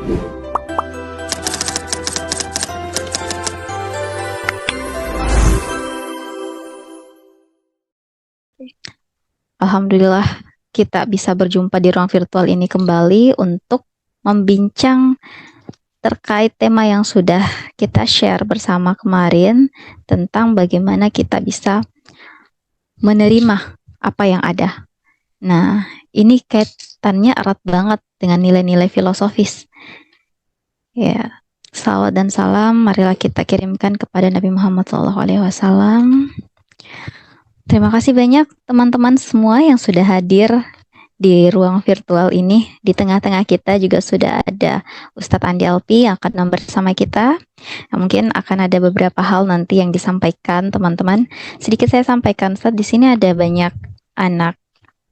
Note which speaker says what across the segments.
Speaker 1: Alhamdulillah kita bisa berjumpa di ruang virtual ini kembali untuk membincang terkait tema yang sudah kita share bersama kemarin tentang bagaimana kita bisa menerima apa yang ada. Nah, ini kaitannya erat banget dengan nilai-nilai filosofis. Ya, salawat dan salam marilah kita kirimkan kepada Nabi Muhammad SAW. Terima kasih banyak teman-teman semua yang sudah hadir di ruang virtual ini. Di tengah-tengah kita juga sudah ada Ustadz Andi Alpi yang akan bersama kita. Nah, mungkin akan ada beberapa hal nanti yang disampaikan teman-teman. Sedikit saya sampaikan, Ustadz, di sini ada banyak anak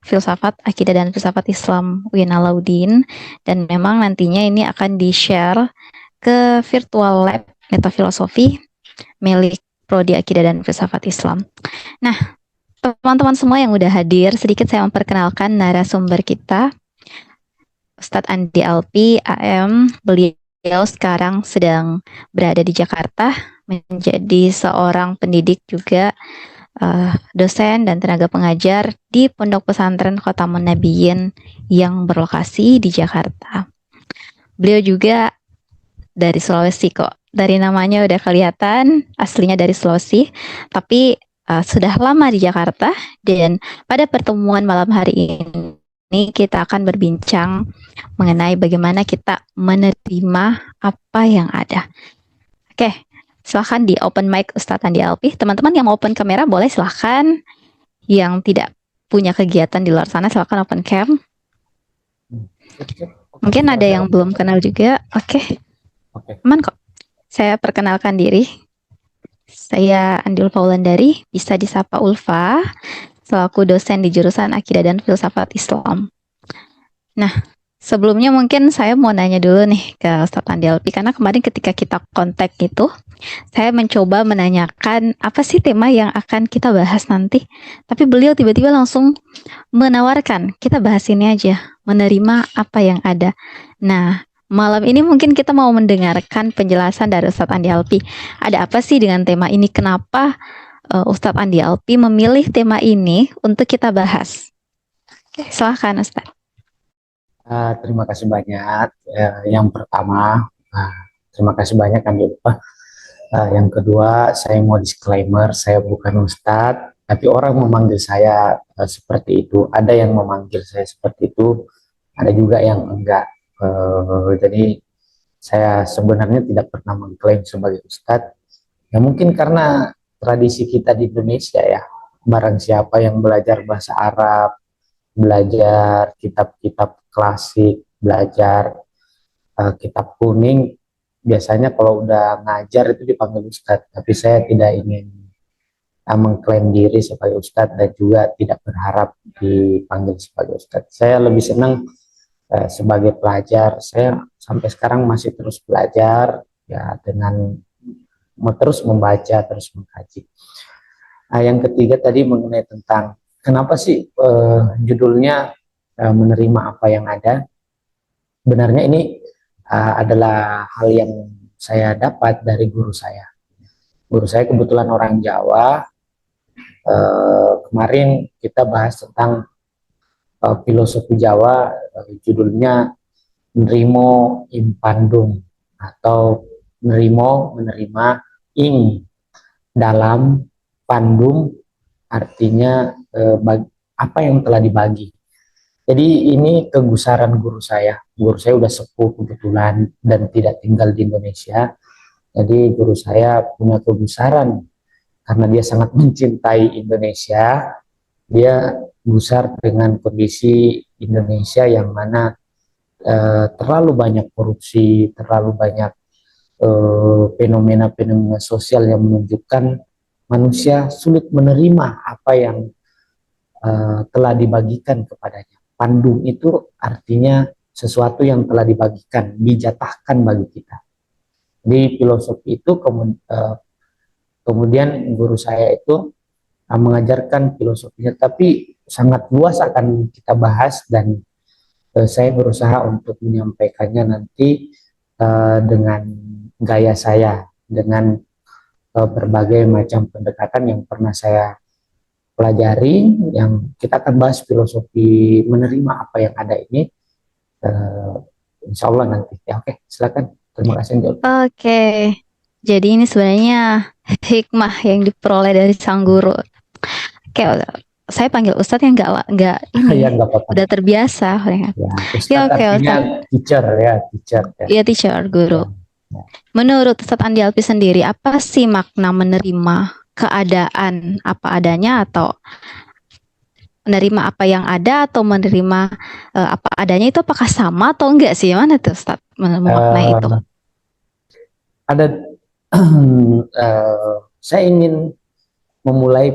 Speaker 1: filsafat, akidah dan filsafat Islam UIN Alauddin, dan memang nantinya ini akan di-share ke virtual lab metafilosofi milik Prodi Akidah dan Filsafat Islam. Nah, teman-teman semua yang udah hadir, sedikit saya memperkenalkan narasumber kita, Ustadz Andi Alpi, AM. Beliau sekarang sedang berada di Jakarta, menjadi seorang pendidik juga, dosen dan tenaga pengajar di Pondok Pesantren Khotamun Nabiyyin yang berlokasi di Jakarta. Beliau juga dari Sulawesi kok. Dari namanya udah kelihatan aslinya dari Sulawesi, tapi sudah lama di Jakarta, dan pada pertemuan malam hari ini kita akan berbincang mengenai bagaimana kita menerima apa yang ada. Oke, silahkan di open mic Ustadz Andi Alpi. Teman-teman yang mau open kamera boleh silahkan. Yang tidak punya kegiatan di luar sana silahkan open cam. Mungkin ada yang belum kenal juga. Oke. Aman kok. Saya perkenalkan diri. Saya Andi Ulfa Wulandari, bisa disapa Ulfa, selaku dosen di jurusan Akidah dan Filsafat Islam. Nah, sebelumnya mungkin saya mau nanya dulu nih ke Ustadz Andi Alpi, karena kemarin ketika kita kontak itu, saya mencoba menanyakan apa sih tema yang akan kita bahas nanti. Tapi beliau tiba-tiba langsung menawarkan, kita bahas ini aja, menerima apa yang ada. Nah, malam ini mungkin kita mau mendengarkan penjelasan dari Ustadz Andi Alpi. Ada apa sih dengan tema ini? Kenapa Ustadz Andi Alpi memilih tema ini untuk kita bahas? Oke, silahkan Ustadz.
Speaker 2: Terima kasih banyak. Yang pertama, terima kasih banyak Andi Ulfa. Yang kedua, saya mau disclaimer, saya bukan Ustadz, tapi orang memanggil saya seperti itu. Ada yang memanggil saya seperti itu, ada juga yang enggak. Jadi saya sebenarnya tidak pernah mengklaim sebagai Ustadz. Ya mungkin karena tradisi kita di Indonesia ya, barang siapa yang belajar bahasa Arab, belajar kitab-kitab klasik, belajar kitab kuning, biasanya kalau udah ngajar itu dipanggil Ustadz. Tapi saya tidak ingin mengklaim diri sebagai Ustadz dan juga tidak berharap dipanggil sebagai Ustadz. Saya lebih senang sebagai pelajar. Saya sampai sekarang masih terus belajar ya, dengan terus membaca, terus mengkaji. Yang ketiga tadi mengenai tentang kenapa sih judulnya menerima apa yang ada. Benarnya ini adalah hal yang saya dapat dari guru saya. Guru saya kebetulan orang Jawa. Kemarin kita bahas tentang filosofi Jawa, judulnya Nrimo Impandung, atau Nrimo menerima, ing dalam, pandum artinya apa yang telah dibagi. Jadi ini kegusaran guru saya. Guru saya udah sepuh kebetulan dan tidak tinggal di Indonesia. Jadi guru saya punya kegusaran karena dia sangat mencintai Indonesia. Dia gusar dengan kondisi Indonesia yang mana terlalu banyak korupsi, terlalu banyak fenomena-fenomena sosial yang menunjukkan manusia sulit menerima apa yang telah dibagikan kepadanya. Pandum itu artinya sesuatu yang telah dibagikan, dijatahkan bagi kita. Di filosofi itu kemudian guru saya itu mengajarkan filosofinya, tapi sangat luas akan kita bahas dan saya berusaha untuk menyampaikannya nanti dengan gaya saya, dengan berbagai macam pendekatan yang pernah saya pelajari, yang kita akan bahas filosofi menerima apa yang ada ini, uh, insya Allah nanti. Ya, oke, silakan. Terima kasih, Jol.
Speaker 1: Oke. Jadi ini sebenarnya hikmah yang diperoleh dari sang guru. Oke, saya panggil Ustadz yang nggak
Speaker 2: Ya,
Speaker 1: ini
Speaker 2: nggak apa-apa.
Speaker 1: udah terbiasa.
Speaker 2: Ya,
Speaker 1: Ya
Speaker 2: Ustadz
Speaker 1: oke
Speaker 2: artinya
Speaker 1: Ustadz.
Speaker 2: teacher ya, teacher ya.
Speaker 1: Ya teacher,
Speaker 2: Ya,
Speaker 1: guru.
Speaker 2: ya.
Speaker 1: Menurut Ustadz Andi Alpi sendiri, apa sih makna menerima keadaan apa adanya, atau menerima apa yang ada, atau menerima apa adanya, itu apakah sama atau enggak sih? Mana tuh Ustadz memaknai itu?
Speaker 2: Ada saya ingin memulai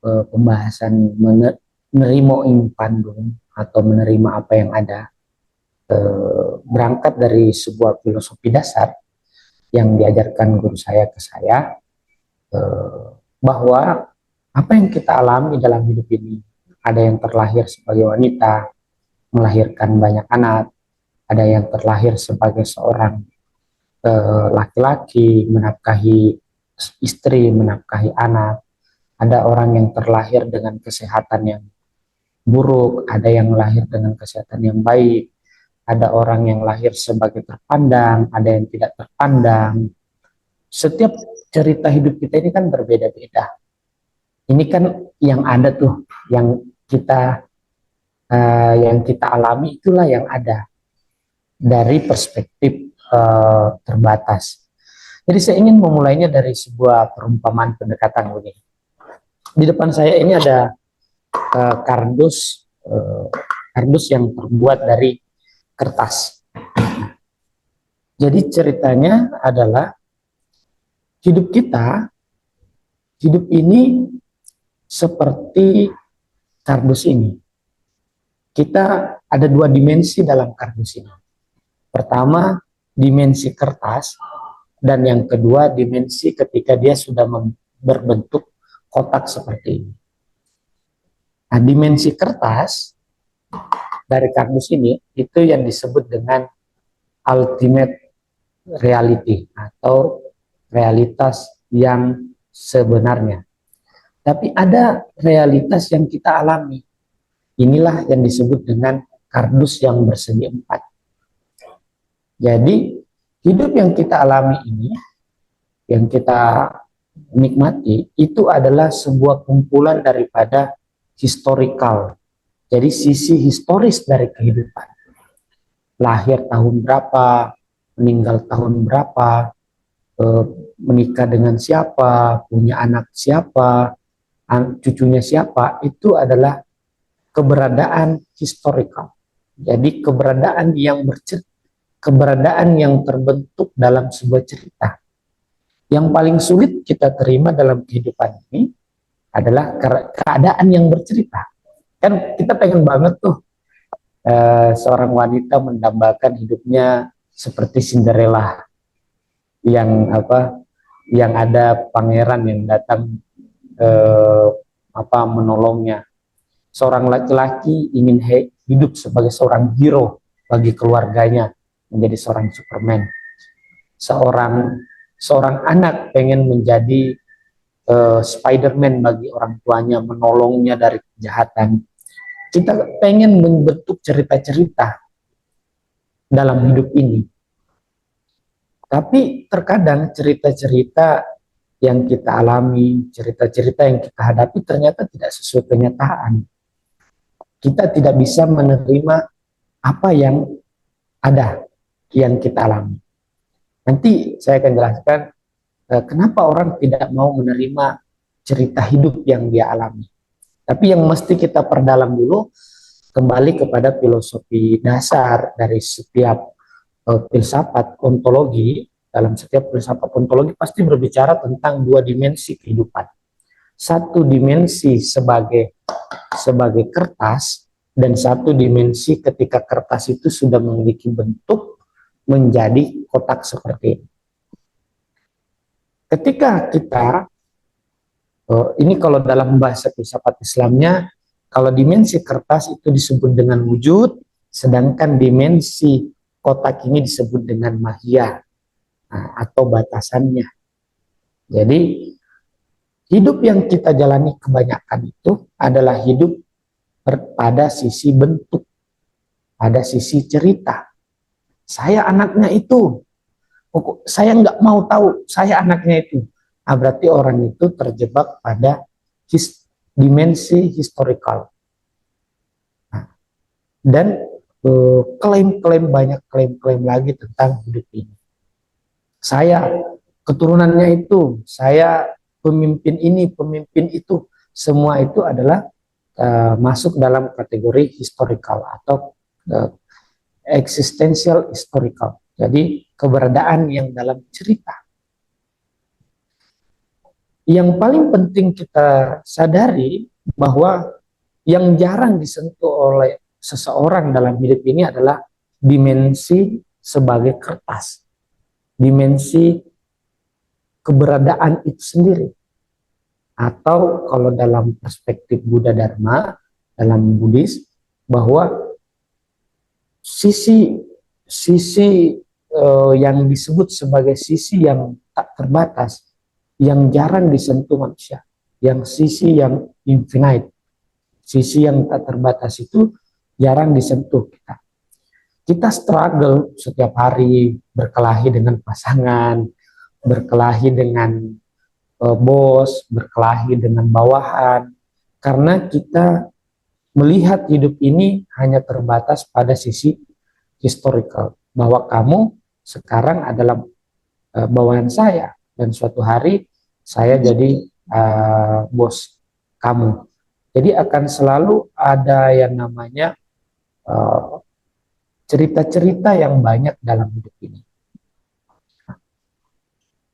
Speaker 2: pembahasan menerima ing pandung atau menerima apa yang ada, berangkat dari sebuah filosofi dasar yang diajarkan guru saya ke saya, bahwa apa yang kita alami dalam hidup ini, ada yang terlahir sebagai wanita melahirkan banyak anak, ada yang terlahir sebagai seorang laki-laki menafkahi istri, menafkahi anak, ada orang yang terlahir dengan kesehatan yang buruk, ada yang lahir dengan kesehatan yang baik, ada orang yang lahir sebagai terpandang, ada yang tidak terpandang. Setiap cerita hidup kita ini kan berbeda-beda. Ini kan yang ada tuh, yang kita alami, itulah yang ada dari perspektif terbatas. Jadi saya ingin memulainya dari sebuah perumpamaan pendekatan begini. Di depan saya ini ada kardus yang terbuat dari kertas. Jadi ceritanya adalah hidup ini seperti kardus ini. Kita ada dua dimensi dalam kardus ini. Pertama, dimensi kertas, dan yang kedua, dimensi ketika dia sudah berbentuk kotak seperti ini. Nah, dimensi kertas dari kardus ini itu yang disebut dengan ultimate reality atau realitas yang sebenarnya. Tapi ada realitas yang kita alami. Inilah yang disebut dengan kardus yang bersegi empat. Jadi hidup yang kita alami ini, yang kita nikmati, itu adalah sebuah kumpulan daripada historical. Jadi sisi historis dari kehidupan. Lahir tahun berapa, meninggal tahun berapa, menikah dengan siapa, punya anak siapa, cucunya siapa, itu adalah keberadaan historical. Jadi keberadaan yang terbentuk dalam sebuah cerita. Yang paling sulit kita terima dalam kehidupan ini adalah keadaan yang bercerita. Kan kita pengen banget tuh seorang wanita mendambakan hidupnya seperti Cinderella, yang ada pangeran yang datang menolongnya. Seorang laki-laki ingin hidup sebagai seorang hero bagi keluarganya, menjadi seorang Superman. Seorang anak pengen menjadi Spider-Man bagi orang tuanya, menolongnya dari kejahatan. Kita pengen membentuk cerita-cerita dalam hidup ini. Tapi terkadang cerita-cerita yang kita alami, cerita-cerita yang kita hadapi ternyata tidak sesuai kenyataan. Kita tidak bisa menerima apa yang ada, yang kita alami. Nanti saya akan jelaskan kenapa orang tidak mau menerima cerita hidup yang dia alami. Tapi yang mesti kita perdalam dulu, kembali kepada filosofi dasar dari setiap filsafat ontologi. Dalam setiap filsafat ontologi pasti berbicara tentang dua dimensi kehidupan. Satu dimensi sebagai kertas, dan satu dimensi ketika kertas itu sudah memiliki bentuk menjadi kotak seperti ini. Ketika kita, ini kalau dalam bahasa filsafat Islamnya, kalau dimensi kertas itu disebut dengan wujud, sedangkan dimensi kotak ini disebut dengan mahia, atau batasannya. Jadi hidup yang kita jalani kebanyakan itu adalah hidup pada sisi bentuk, pada sisi cerita. Saya anaknya itu, saya nggak mau tahu saya anaknya itu. Berarti orang itu terjebak pada dimensi historical. Dan klaim-klaim, banyak klaim-klaim lagi tentang hidup ini. Saya keturunannya itu, saya pemimpin ini, pemimpin itu, semua itu adalah masuk dalam kategori historical atau existential historical. Jadi keberadaan yang dalam cerita. Yang paling penting kita sadari bahwa yang jarang disentuh oleh seseorang dalam hidup ini adalah dimensi sebagai kertas, dimensi keberadaan itu sendiri. Atau kalau dalam perspektif Buddha Dharma, dalam Buddhis, bahwa sisi yang disebut sebagai sisi yang tak terbatas, yang jarang disentuh manusia, yang sisi yang infinite, sisi yang tak terbatas itu jarang disentuh kita. Kita struggle setiap hari, berkelahi dengan pasangan, berkelahi dengan bos, berkelahi dengan bawahan, karena kita melihat hidup ini hanya terbatas pada sisi historical, bahwa kamu sekarang adalah bawahan saya, dan suatu hari saya jadi bos kamu. Jadi akan selalu ada yang namanya cerita-cerita yang banyak dalam hidup ini.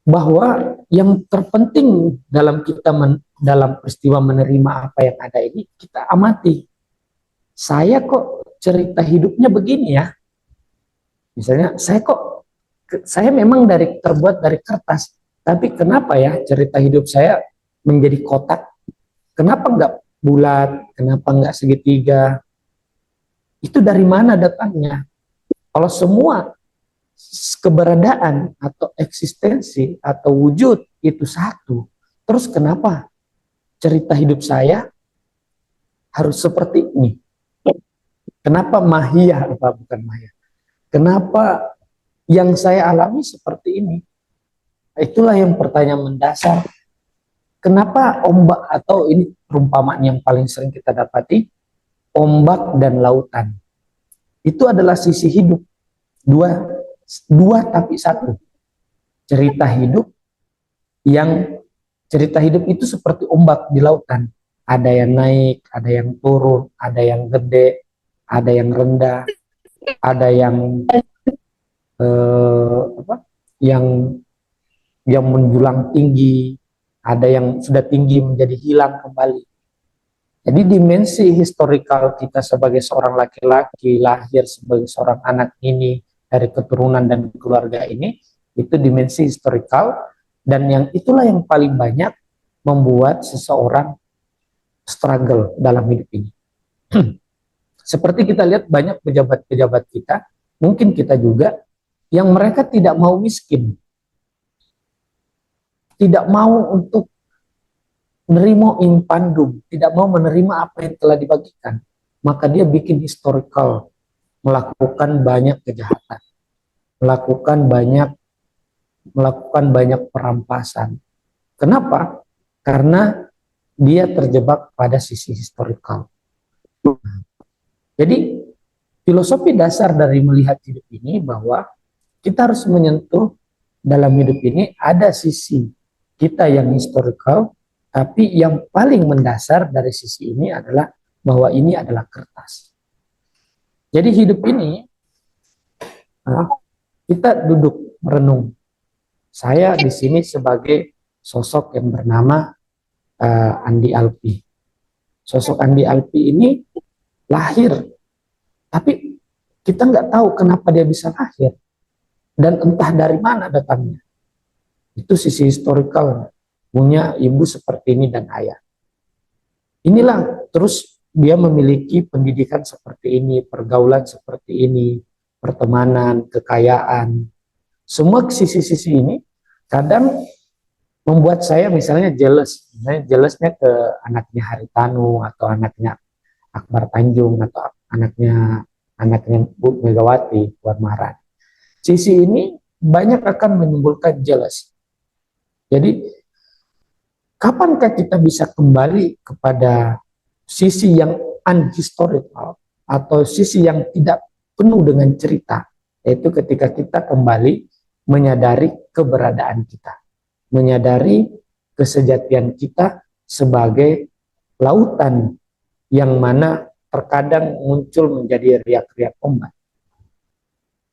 Speaker 2: Bahwa yang terpenting dalam kita dalam peristiwa menerima apa yang ada ini, kita amati. Saya kok cerita hidupnya begini ya. Misalnya, saya memang terbuat dari kertas, tapi kenapa ya cerita hidup saya menjadi kotak? Kenapa enggak bulat? Kenapa enggak segitiga? Itu dari mana datangnya? Kalau semua keberadaan atau eksistensi atau wujud itu satu, terus kenapa cerita hidup saya harus seperti ini? Kenapa mahia, bukan mahia? Kenapa yang saya alami seperti ini? Itulah yang pertanyaan mendasar. Kenapa ombak, atau ini perumpamaan yang paling sering kita dapati, ombak dan lautan. Itu adalah sisi hidup. Dua tapi satu. Cerita hidup itu seperti ombak di lautan. Ada yang naik, ada yang turun, ada yang gede, ada yang rendah, ada yang yang menjulang tinggi, ada yang sudah tinggi menjadi hilang kembali. Jadi dimensi historical kita sebagai seorang laki-laki, lahir sebagai seorang anak ini, dari keturunan dan keluarga ini, itu dimensi historical, dan yang itulah yang paling banyak membuat seseorang struggle dalam hidup ini. Seperti kita lihat banyak pejabat-pejabat kita, mungkin kita juga, yang mereka tidak mau miskin, tidak mau untuk menerima impandum, tidak mau menerima apa yang telah dibagikan, maka dia bikin historical, melakukan banyak kejahatan, melakukan banyak perampasan. Kenapa? Karena dia terjebak pada sisi historical. Jadi filosofi dasar dari melihat hidup ini bahwa kita harus menyentuh dalam hidup ini ada sisi kita yang historical, tapi yang paling mendasar dari sisi ini adalah bahwa ini adalah kertas. Jadi hidup ini kita duduk merenung. Saya di sini sebagai sosok yang bernama Andi Alpi. Sosok Andi Alpi ini lahir, tapi kita nggak tahu kenapa dia bisa lahir dan entah dari mana datangnya. Itu sisi historical, punya ibu seperti ini dan ayah. Inilah terus dia memiliki pendidikan seperti ini, pergaulan seperti ini, pertemanan, kekayaan, semua sisi-sisi ini kadang membuat saya misalnya jealous, misalnya jealousnya ke anaknya Haritanu atau anaknya Akbar Tanjung atau anaknya Bu Megawati, Puan Maharani. Sisi ini banyak akan menimbulkan jealous. Jadi kapankah kita bisa kembali kepada sisi yang unhistorical atau sisi yang tidak penuh dengan cerita, yaitu ketika kita kembali menyadari keberadaan kita, menyadari kesejatian kita sebagai lautan yang mana terkadang muncul menjadi riak-riak ombak.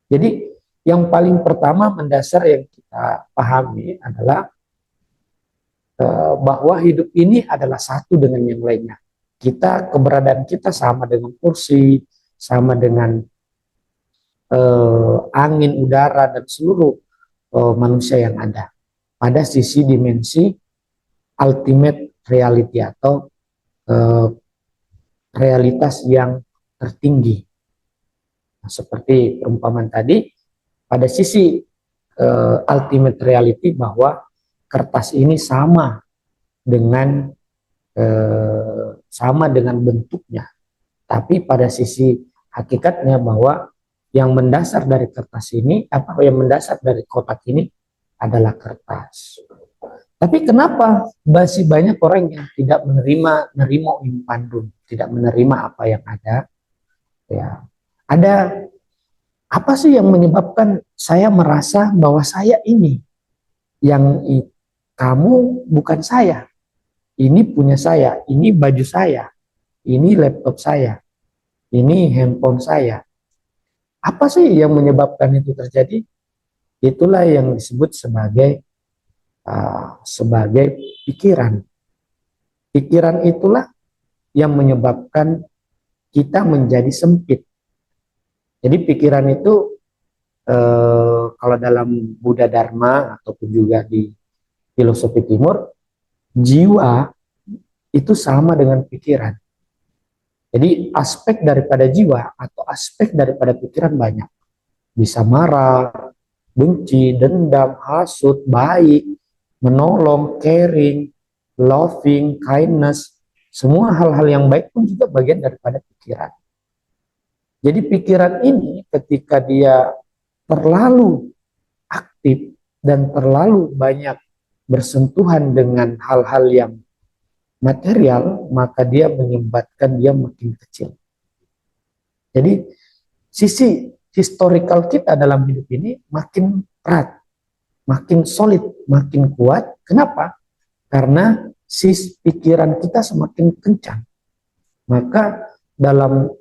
Speaker 2: Jadi yang paling pertama mendasar yang kita pahami adalah bahwa hidup ini adalah satu dengan yang lainnya. Keberadaan kita sama dengan kursi, sama dengan angin, udara, dan seluruh manusia yang ada. Pada sisi dimensi ultimate reality atau realitas yang tertinggi. Nah, seperti perumpamaan tadi, pada sisi ultimate reality bahwa kertas ini sama dengan bentuknya, tapi pada sisi hakikatnya bahwa yang mendasar dari kertas ini, yang mendasar dari kotak ini adalah kertas. Tapi kenapa masih banyak orang yang tidak menerima impandum, tidak menerima apa yang ada? Ya, ada apa sih yang menyebabkan saya merasa bahwa saya ini, yang kamu bukan saya, ini punya saya, ini baju saya, ini laptop saya, ini handphone saya. Apa sih yang menyebabkan itu terjadi? Itulah yang disebut sebagai pikiran. Pikiran itulah yang menyebabkan kita menjadi sempit. Jadi pikiran itu kalau dalam Buddha Dharma ataupun juga di filosofi timur, jiwa itu sama dengan pikiran. Jadi aspek daripada jiwa atau aspek daripada pikiran banyak. Bisa marah, benci, dendam, hasut, baik, menolong, caring, loving, kindness. Semua hal-hal yang baik pun juga bagian daripada pikiran. Jadi pikiran ini ketika dia terlalu aktif dan terlalu banyak bersentuhan dengan hal-hal yang material, maka dia menyebabkan dia makin kecil. Jadi sisi historical kita dalam hidup ini makin erat, makin solid, makin kuat. Kenapa? Karena pikiran kita semakin kencang. Maka dalam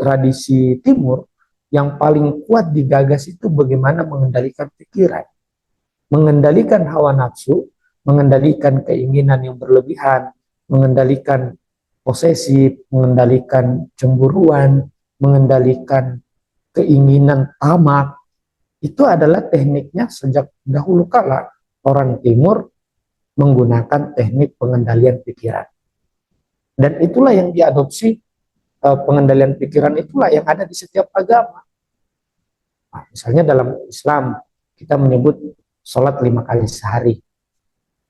Speaker 2: tradisi timur, yang paling kuat digagas itu bagaimana mengendalikan pikiran, mengendalikan hawa nafsu, mengendalikan keinginan yang berlebihan, mengendalikan posesif, mengendalikan cemburuan, mengendalikan keinginan tamak. Itu adalah tekniknya sejak dahulu kala orang timur menggunakan teknik pengendalian pikiran. Dan itulah yang diadopsi, pengendalian pikiran itulah yang ada di setiap agama. Nah, misalnya dalam Islam kita menyebut sholat 5 kali sehari,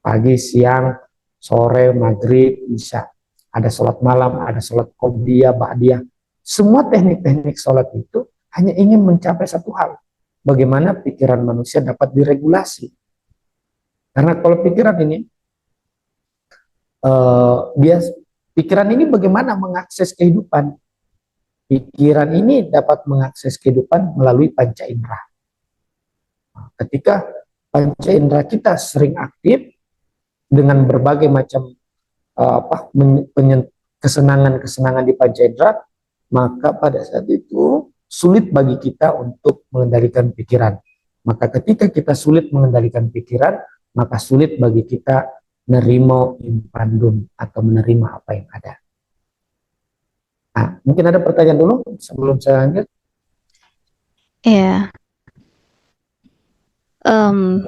Speaker 2: pagi, siang, sore, maghrib, isya. Ada sholat malam, ada sholat qobliyah, ba'diyah. Semua teknik-teknik sholat itu hanya ingin mencapai satu hal, bagaimana pikiran manusia dapat diregulasi. Karena kalau pikiran ini, pikiran ini bagaimana mengakses kehidupan. Pikiran ini dapat mengakses kehidupan melalui panca indera. Ketika panca indera kita sering aktif dengan berbagai macam kesenangan-kesenangan di panca indera, maka pada saat itu sulit bagi kita untuk mengendalikan pikiran. Maka ketika kita sulit mengendalikan pikiran, maka sulit bagi kita menerima impandum atau menerima apa yang ada. Nah, mungkin ada pertanyaan dulu sebelum saya lanjut.
Speaker 1: Ya,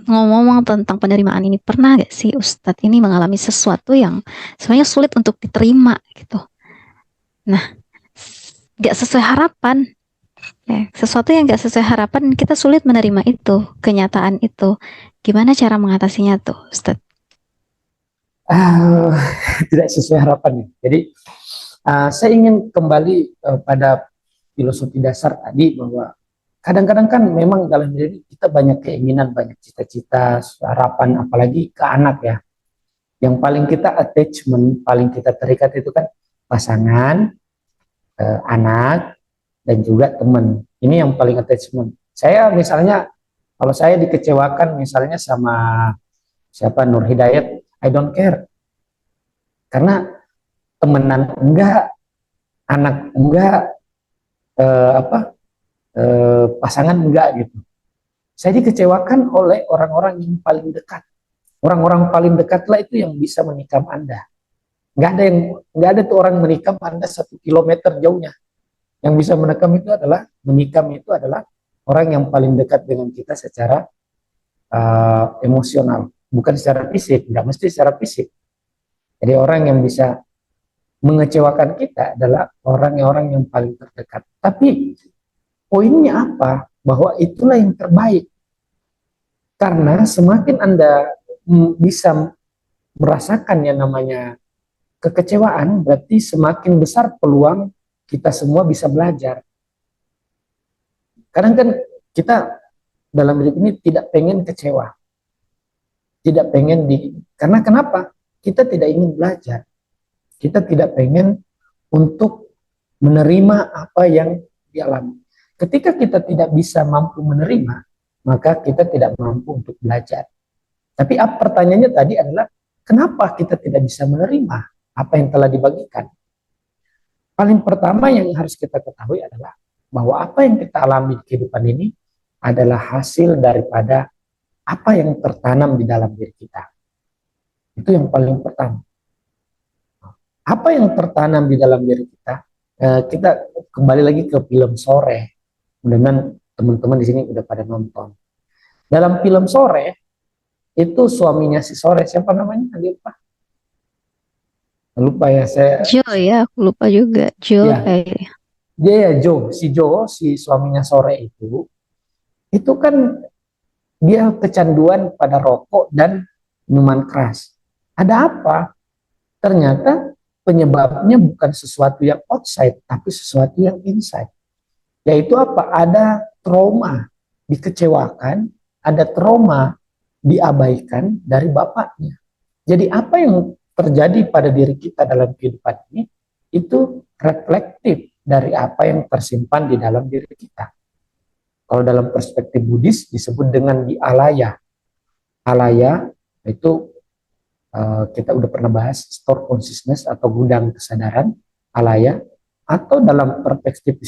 Speaker 1: ngomong-ngomong tentang penerimaan ini, pernah gak sih Ustadz ini mengalami sesuatu yang sebenarnya sulit untuk diterima gitu? Nah, gak sesuai harapan. Ya, sesuatu yang nggak sesuai harapan kita sulit menerima itu, kenyataan itu. Gimana cara mengatasinya tuh, Ustaz?
Speaker 2: Ah, tidak sesuai harapannya. Jadi saya ingin kembali pada filosofi dasar tadi bahwa kadang-kadang kan memang dalam diri kita banyak keinginan, banyak cita-cita, harapan, apalagi ke anak ya. Yang paling kita attachment, paling kita terikat itu kan pasangan, anak, dan juga teman. Ini yang paling attachment. Saya misalnya, kalau saya dikecewakan misalnya sama siapa Nur Hidayat, I don't care. Karena temenan enggak, anak enggak, apa pasangan enggak gitu. Saya dikecewakan oleh orang-orang yang paling dekat. Orang-orang paling dekatlah itu yang bisa menikam Anda. Nggak ada tuh orang menikam Anda 1 kilometer jauhnya. Yang bisa menikam itu adalah orang yang paling dekat dengan kita secara emosional, bukan secara fisik, nggak mesti secara fisik. Jadi orang yang bisa mengecewakan kita adalah orang-orang yang paling terdekat. Tapi poinnya apa? Bahwa itulah yang terbaik. Karena semakin Anda bisa merasakan yang namanya kekecewaan, berarti semakin besar peluang kita semua bisa belajar. Kadang kan kita dalam hidup ini tidak pengen kecewa, tidak pengen karena kenapa? Kita tidak ingin belajar, kita tidak pengen untuk menerima apa yang dialami. Ketika kita tidak bisa mampu menerima, maka kita tidak mampu untuk belajar. Tapi pertanyaannya tadi adalah, kenapa kita tidak bisa menerima apa yang telah dibagikan? Paling pertama yang harus kita ketahui adalah bahwa apa yang kita alami di kehidupan ini adalah hasil daripada apa yang tertanam di dalam diri kita. Itu yang paling pertama. Apa yang tertanam di dalam diri kita? Kita kembali lagi ke film Sore. Mudah-mudahan teman-teman di sini udah pada nonton. Dalam film Sore itu suaminya si Sore, siapa namanya? Lupa. Lupa ya saya.
Speaker 1: Joe ya, aku lupa juga. Joe
Speaker 2: Ya,
Speaker 1: kayaknya.
Speaker 2: dia ya Joe, si suaminya Sore itu kan dia kecanduan pada rokok dan minuman keras. Ada apa? Ternyata penyebabnya bukan sesuatu yang outside, tapi sesuatu yang inside. Yaitu apa? Ada trauma, dikecewakan, ada trauma diabaikan dari bapaknya. Jadi apa yang terjadi pada diri kita dalam kehidupan ini, itu reflektif dari apa yang tersimpan di dalam diri kita. Kalau dalam perspektif Buddhis disebut dengan di alaya. Alaya itu kita udah pernah bahas store consciousness atau gudang kesadaran, alaya, atau dalam perspektif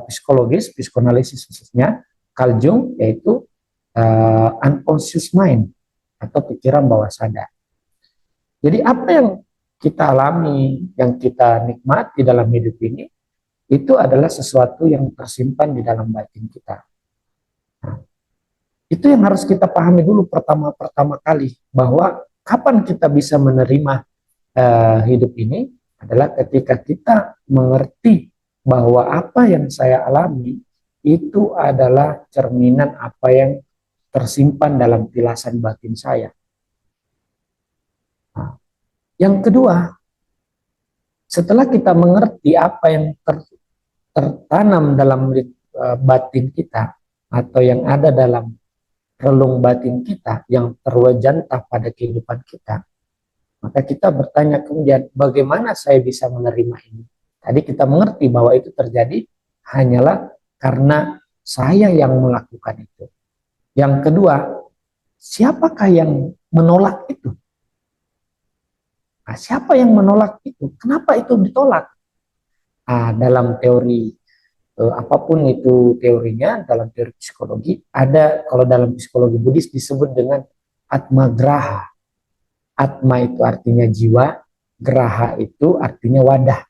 Speaker 2: psikologis, psikoanalisis khususnya, Carl Jung, yaitu unconscious mind atau pikiran bawah sadar. Jadi apa yang kita alami, yang kita nikmati dalam hidup ini, itu adalah sesuatu yang tersimpan di dalam batin kita. Nah, itu yang harus kita pahami dulu pertama kali, bahwa kapan kita bisa menerima hidup ini adalah ketika kita mengerti bahwa apa yang saya alami itu adalah cerminan apa yang tersimpan dalam tilasan batin saya. Nah, yang kedua, setelah kita mengerti apa yang tertanam dalam batin kita atau yang ada dalam relung batin kita yang terwajantah pada kehidupan kita, maka kita bertanya kemudian, bagaimana saya bisa menerima ini? Tadi kita mengerti bahwa itu terjadi hanyalah karena saya yang melakukan itu. Yang kedua, siapakah yang menolak itu? Nah, siapa yang menolak itu? Kenapa itu ditolak? Dalam teori apapun itu teorinya, dalam teori psikologi, ada kalau dalam psikologi Buddhis disebut dengan Atma Graha. Atma itu artinya jiwa, Graha itu artinya wadah.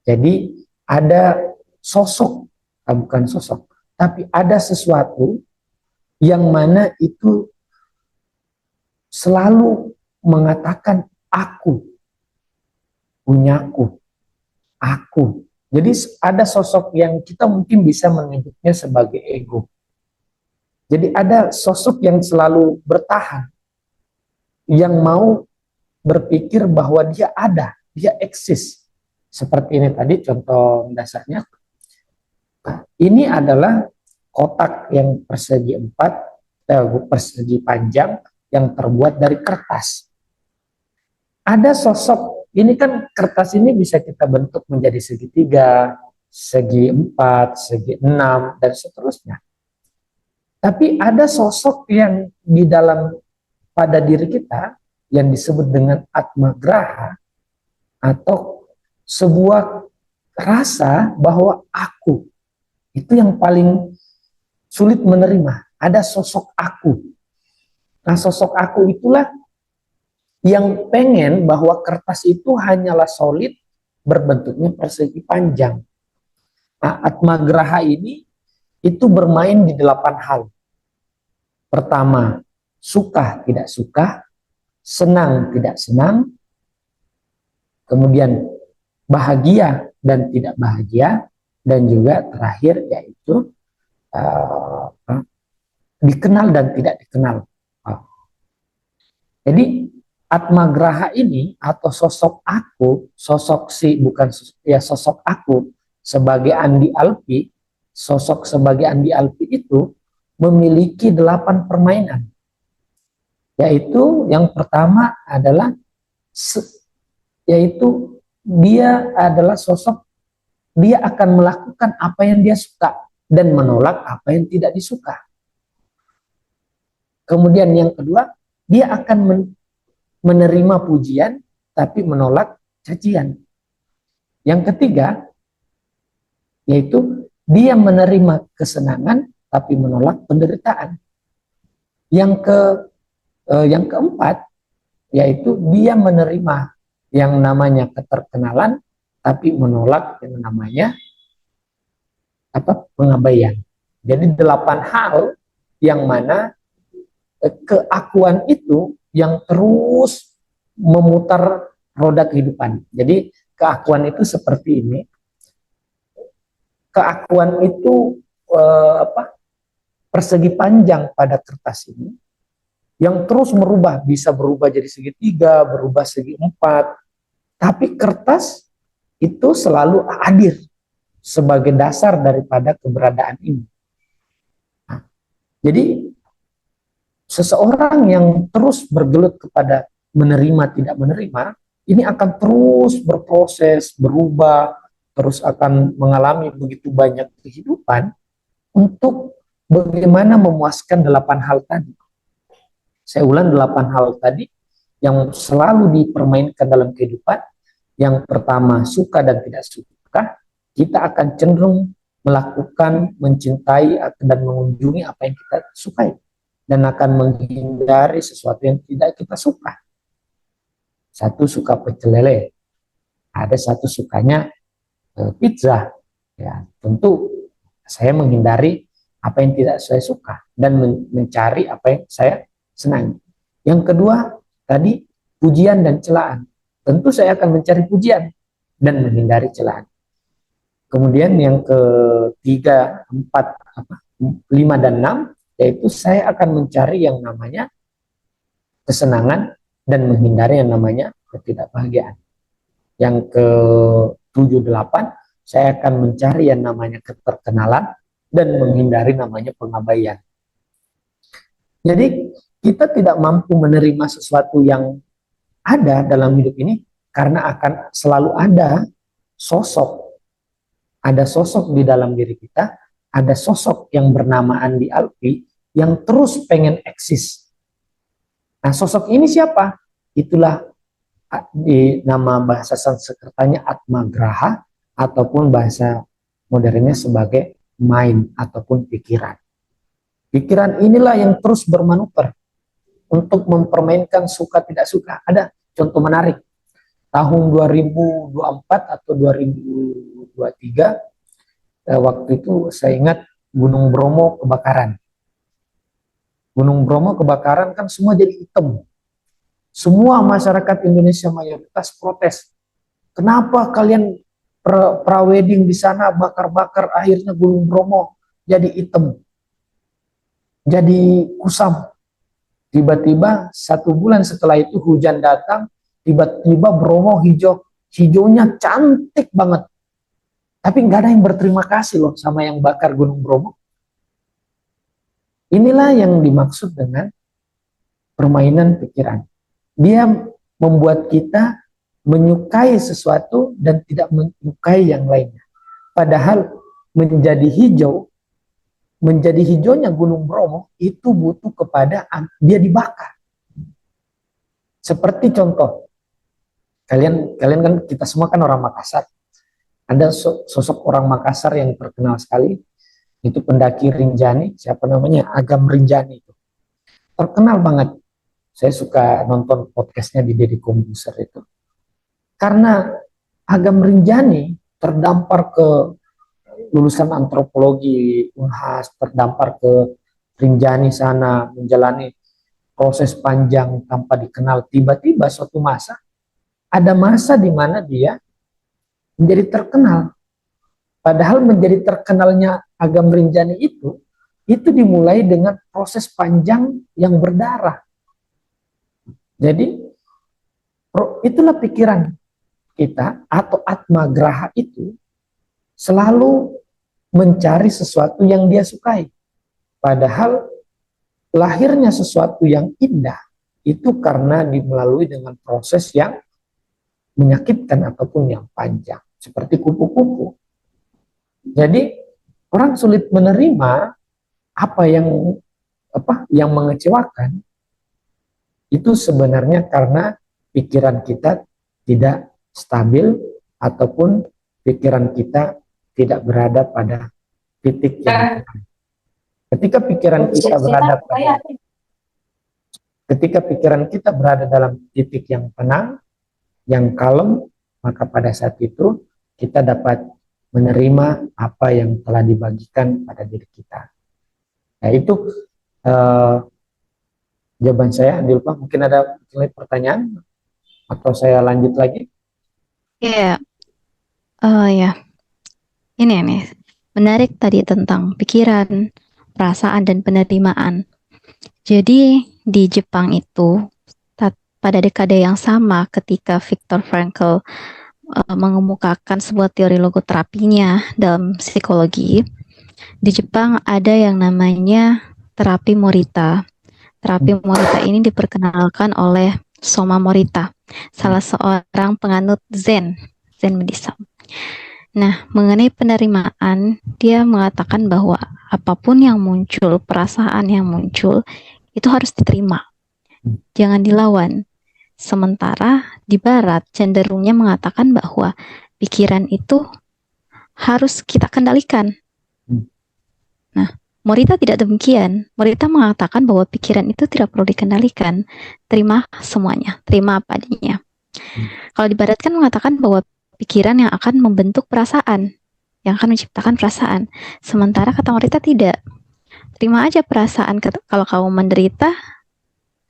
Speaker 2: Jadi ada sosok, bukan sosok, tapi ada sesuatu yang mana itu selalu mengatakan aku, punyaku, aku. Jadi ada sosok yang kita mungkin bisa menyebutnya sebagai ego. Jadi ada sosok yang selalu bertahan, yang mau berpikir bahwa dia ada, dia eksis. Seperti ini tadi contoh dasarnya. Ini adalah kotak yang persegi empat, persegi panjang yang terbuat dari kertas. Ada sosok, ini kan kertas ini bisa kita bentuk menjadi segitiga, segi empat, segi enam, dan seterusnya. Tapi ada sosok yang di dalam pada diri kita yang disebut dengan atma graha atau sebuah rasa bahwa aku itu yang paling sulit menerima. Ada sosok aku. Nah, sosok aku itulah yang pengen bahwa kertas itu hanyalah solid berbentuknya persegi panjang. Nah, atma graha ini itu bermain di 8 hal. Pertama, suka tidak suka, senang tidak senang, kemudian bahagia dan tidak bahagia, dan juga terakhir yaitu uh, dikenal dan tidak dikenal. Jadi atma graha ini atau sosok aku, sosok si bukan ya sosok aku sebagai Andi Alpi, sosok sebagai Andi Alpi itu memiliki 8 permainan. Yaitu yang pertama adalah yaitu dia adalah sosok, dia akan melakukan apa yang dia suka dan menolak apa yang tidak disuka. Kemudian yang kedua, dia akan menerima pujian tapi menolak cacian. Yang ketiga, yaitu dia menerima kesenangan tapi menolak penderitaan. Yang keempat, yaitu dia menerima yang namanya keterkenalan tapi menolak yang namanya pengabaian. Jadi 8 hal yang mana keakuan itu yang terus memutar roda kehidupan. Jadi keakuan itu seperti ini. Keakuan itu persegi panjang pada kertas ini yang terus merubah, bisa berubah jadi segitiga, berubah segi empat. Tapi kertas itu selalu hadir sebagai dasar daripada keberadaan ini. Nah, jadi seseorang yang terus bergelut kepada menerima tidak menerima, ini akan terus berproses, berubah, terus akan mengalami begitu banyak kehidupan untuk bagaimana memuaskan 8 hal tadi. Saya ulang 8 hal tadi yang selalu dipermainkan dalam kehidupan. Yang pertama, suka dan tidak suka, kita akan cenderung melakukan, mencintai, dan mengunjungi apa yang kita sukai. Dan akan menghindari sesuatu yang tidak kita suka. Satu suka pecel lele, ada satu sukanya pizza. Ya, tentu saya menghindari apa yang tidak saya suka dan mencari apa yang saya senangi. Yang kedua, tadi pujian dan celaan. Tentu saya akan mencari pujian dan menghindari celaan. Kemudian yang ketiga, 4, 5 dan 6, yaitu saya akan mencari yang namanya kesenangan dan menghindari yang namanya ketidakbahagiaan. Yang ke-7, 8, saya akan mencari yang namanya keterkenalan dan menghindari namanya pengabaian. Jadi kita tidak mampu menerima sesuatu yang ada dalam hidup ini karena akan selalu ada sosok. Ada sosok di dalam diri kita, ada sosok yang bernama Andi Alpi yang terus pengen eksis. Nah, sosok ini siapa? Itulah di nama bahasa Sanskertanya Atma Graha ataupun bahasa modernnya sebagai mind ataupun pikiran. Pikiran inilah yang terus bermanuver untuk mempermainkan suka tidak suka. Ada contoh menarik. Tahun 2024 atau 2023, waktu itu saya ingat Gunung Bromo kebakaran. Gunung Bromo kebakaran kan semua jadi hitam. Semua masyarakat Indonesia mayoritas protes. Kenapa kalian prawedding di sana bakar-bakar, akhirnya Gunung Bromo jadi hitam, jadi kusam. Tiba-tiba 1 bulan setelah itu hujan datang, tiba-tiba Bromo hijau, hijaunya cantik banget. Tapi nggak ada yang berterima kasih loh sama yang bakar Gunung Bromo. Inilah yang dimaksud dengan permainan pikiran. Dia membuat kita menyukai sesuatu dan tidak menyukai yang lainnya. Padahal menjadi hijau, menjadi hijaunya Gunung Bromo itu butuh kepada dia dibakar. Seperti contoh, kalian kan kita semua kan orang Makassar. Ada sosok orang Makassar yang terkenal sekali, itu pendaki Rinjani, siapa namanya? Agam Rinjani itu. Terkenal banget. Saya suka nonton podcastnya di Deddy Kombuser itu. Karena Agam Rinjani terdampar ke lulusan antropologi Unhas, terdampar ke Rinjani sana, menjalani proses panjang tanpa dikenal. Tiba-tiba suatu masa, ada masa di mana dia menjadi terkenal. Padahal menjadi terkenalnya Agam Rinjani itu dimulai dengan proses panjang yang berdarah. Jadi itulah pikiran kita atau atma graha itu selalu mencari sesuatu yang dia sukai. Padahal lahirnya sesuatu yang indah itu karena melalui dengan proses yang menyakitkan ataupun yang panjang. Seperti kupu-kupu. Jadi orang sulit menerima apa yang mengecewakan itu sebenarnya karena pikiran kita tidak stabil ataupun pikiran kita tidak berada pada titik yang tenang. Ketika pikiran kita berada dalam titik yang tenang, yang kalem, maka pada saat itu kita dapat menerima apa yang telah dibagikan pada diri kita. Nah itu jawaban saya. Dilpa, mungkin ada pertanyaan atau saya lanjut lagi?
Speaker 1: Ya, ya. Ini menarik tadi tentang pikiran, perasaan, dan penerimaan. Jadi di Jepang itu pada dekade yang sama ketika Viktor Frankl mengemukakan sebuah teori logoterapinya dalam psikologi, di Jepang ada yang namanya terapi Morita. Terapi Morita ini diperkenalkan oleh Soma Morita, salah seorang penganut Zen Buddhism. Nah, mengenai penerimaan, dia mengatakan bahwa apapun yang muncul, perasaan yang muncul, itu harus diterima. Jangan dilawan. Sementara di Barat cenderungnya mengatakan bahwa pikiran itu harus kita kendalikan. Nah, Morita tidak demikian. Morita mengatakan bahwa pikiran itu tidak perlu dikendalikan. Terima semuanya, terima apa adanya. Kalau di Barat kan mengatakan bahwa pikiran yang akan membentuk perasaan, yang akan menciptakan perasaan. Sementara kata Morita tidak. Terima aja perasaan. Kalau kamu menderita,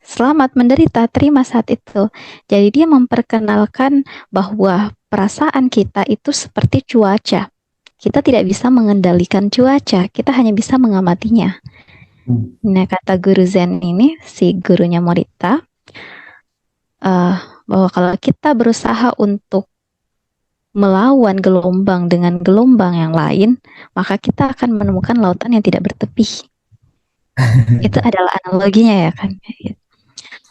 Speaker 1: selamat menderita, terima saat itu. Jadi dia memperkenalkan bahwa perasaan kita itu seperti cuaca. Kita tidak bisa mengendalikan cuaca, kita hanya bisa mengamatinya. Nah, kata guru Zen ini, si gurunya Morita, bahwa kalau kita berusaha untuk melawan gelombang dengan gelombang yang lain, maka kita akan menemukan lautan yang tidak bertepi. Itu adalah analoginya ya kan.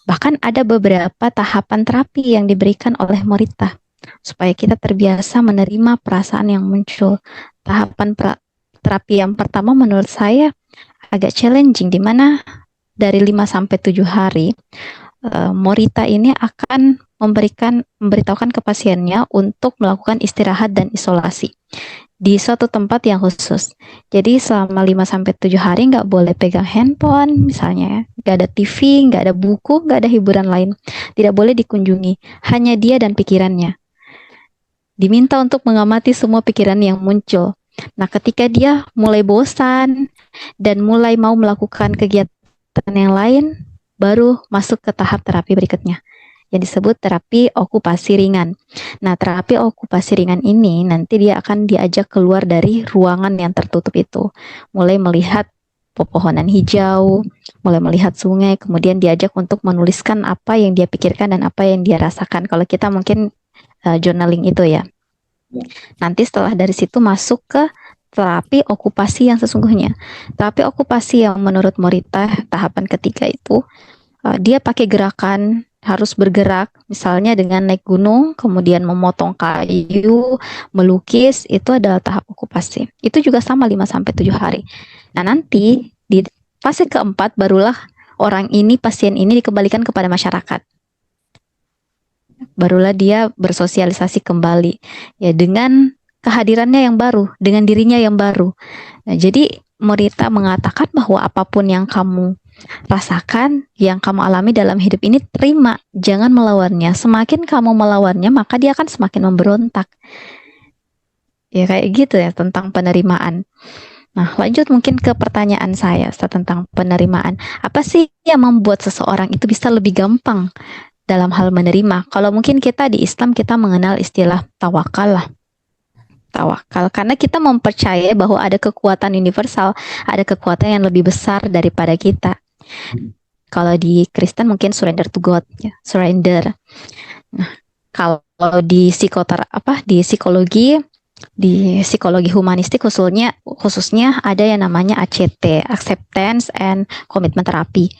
Speaker 1: Bahkan ada beberapa tahapan terapi yang diberikan oleh Morita supaya kita terbiasa menerima perasaan yang muncul. Tahapan terapi yang pertama menurut saya agak challenging, di mana dari 5-7 hari Morita ini akan memberitahukan ke pasiennya untuk melakukan istirahat dan isolasi di suatu tempat yang khusus. Jadi selama 5-7 hari nggak boleh pegang handphone misalnya, nggak ada TV, nggak ada buku, nggak ada hiburan lain, tidak boleh dikunjungi, hanya dia dan pikirannya. Diminta untuk mengamati semua pikiran yang muncul. Nah, ketika dia mulai bosan dan mulai mau melakukan kegiatan yang lain, baru masuk ke tahap terapi berikutnya, yang disebut terapi okupasi ringan. Nah, terapi okupasi ringan ini nanti dia akan diajak keluar dari ruangan yang tertutup itu, mulai melihat pepohonan hijau, mulai melihat sungai, kemudian diajak untuk menuliskan apa yang dia pikirkan dan apa yang dia rasakan. Kalau kita mungkin journaling itu ya. Nanti setelah dari situ masuk ke terapi okupasi yang sesungguhnya. Terapi okupasi yang menurut Morita tahapan ketiga itu dia pakai gerakan, harus bergerak, misalnya dengan naik gunung, kemudian memotong kayu, melukis, itu adalah tahap okupasi. Itu juga sama 5-7 hari. Nah, nanti di fase keempat barulah orang ini, pasien ini dikembalikan kepada masyarakat. Barulah dia bersosialisasi kembali ya dengan kehadirannya yang baru, dengan dirinya yang baru. Nah, jadi Morita mengatakan bahwa apapun yang kamu rasakan, yang kamu alami dalam hidup ini, terima, jangan melawannya. Semakin kamu melawannya, maka dia akan semakin memberontak. Ya kayak gitu ya, tentang penerimaan. Nah, lanjut mungkin ke pertanyaan saya tentang penerimaan. Apa sih yang membuat seseorang itu bisa lebih gampang dalam hal menerima? Kalau mungkin kita di Islam, kita mengenal istilah tawakal lah. Tawakal, karena kita mempercayai bahwa ada kekuatan universal, ada kekuatan yang lebih besar daripada kita. Kalau di Kristen mungkin surrender to God, ya, surrender. Nah, kalau di psikologi humanistik khususnya ada yang namanya ACT, acceptance and commitment therapy.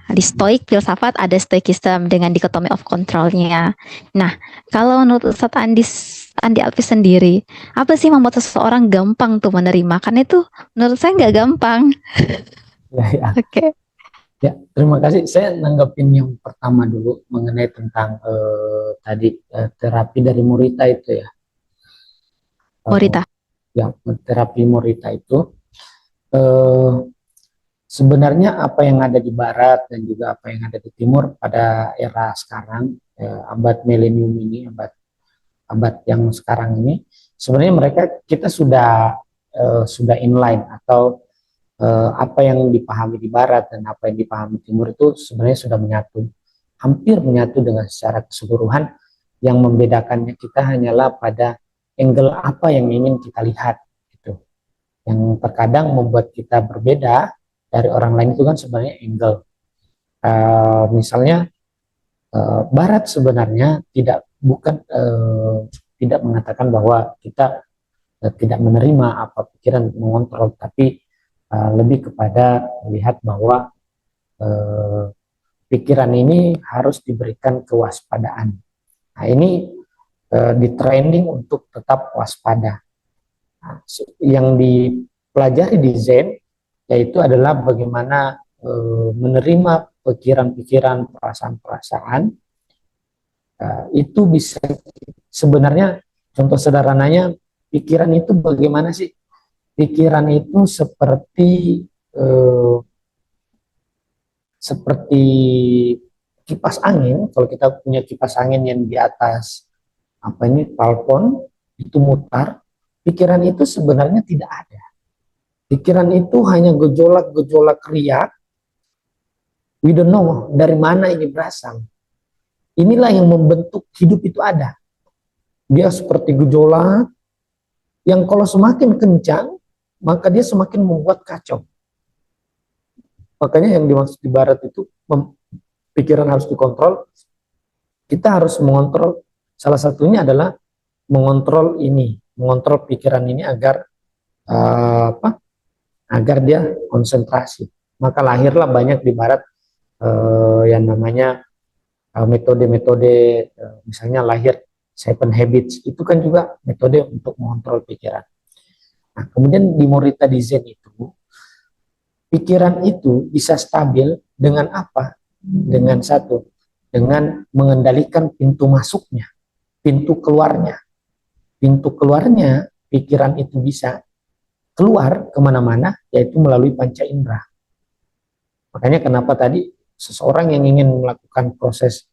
Speaker 1: Di stoik filsafat ada stoicism dengan dikotomi of control-nya. Nah, kalau menurut Ustadz Andi Alfi sendiri, apa sih membuat seseorang gampang tuh menerima? Karena itu menurut saya nggak gampang.
Speaker 2: Ya.
Speaker 1: Oke.
Speaker 2: Ya, terima kasih. Saya nanggapin yang pertama dulu mengenai tentang tadi terapi dari Morita itu ya.
Speaker 1: Morita.
Speaker 2: Ya, terapi Morita itu eh, sebenarnya apa yang ada di Barat dan juga apa yang ada di Timur pada era sekarang, abad milenium ini, abad yang sekarang ini, sebenarnya mereka kita sudah inline atau apa yang dipahami di Barat dan apa yang dipahami Timur itu sebenarnya sudah menyatu, hampir menyatu dengan secara keseluruhan. Yang membedakannya kita hanyalah pada angle apa yang ingin kita lihat, gitu. Yang terkadang membuat kita berbeda dari orang lain itu kan sebenarnya angle. Misalnya Barat sebenarnya tidak mengatakan bahwa kita tidak menerima apa pikiran, mengontrol, tapi lebih kepada melihat bahwa pikiran ini harus diberikan kewaspadaan. Nah, ini di training untuk tetap waspada. Nah, yang dipelajari di Zen yaitu adalah bagaimana menerima pikiran-pikiran, perasaan-perasaan. Itu bisa sebenarnya, contoh sederhananya, pikiran itu bagaimana sih? Pikiran itu eh, seperti kipas angin. Kalau kita punya kipas angin yang di atas plafon itu mutar, pikiran itu sebenarnya tidak ada. Pikiran itu hanya gejolak-gejolak riak. We don't know dari mana ini berasal. Inilah yang membentuk hidup itu ada. Dia seperti gejolak yang kalau semakin kencang, maka dia semakin membuat kacau. Makanya yang dimaksud di Barat itu pikiran harus dikontrol. Kita harus mengontrol. Salah satunya adalah mengontrol pikiran ini agar agar dia konsentrasi. Maka lahirlah banyak di Barat yang namanya metode-metode, misalnya lahir 7 Habits, itu kan juga metode untuk mengontrol pikiran. Nah, kemudian di Morita di Zen itu, pikiran itu bisa stabil dengan apa? Dengan dengan mengendalikan pintu masuknya, pintu keluarnya. Pintu keluarnya, pikiran itu bisa keluar kemana-mana, yaitu melalui panca indera. Makanya kenapa tadi seseorang yang ingin melakukan proses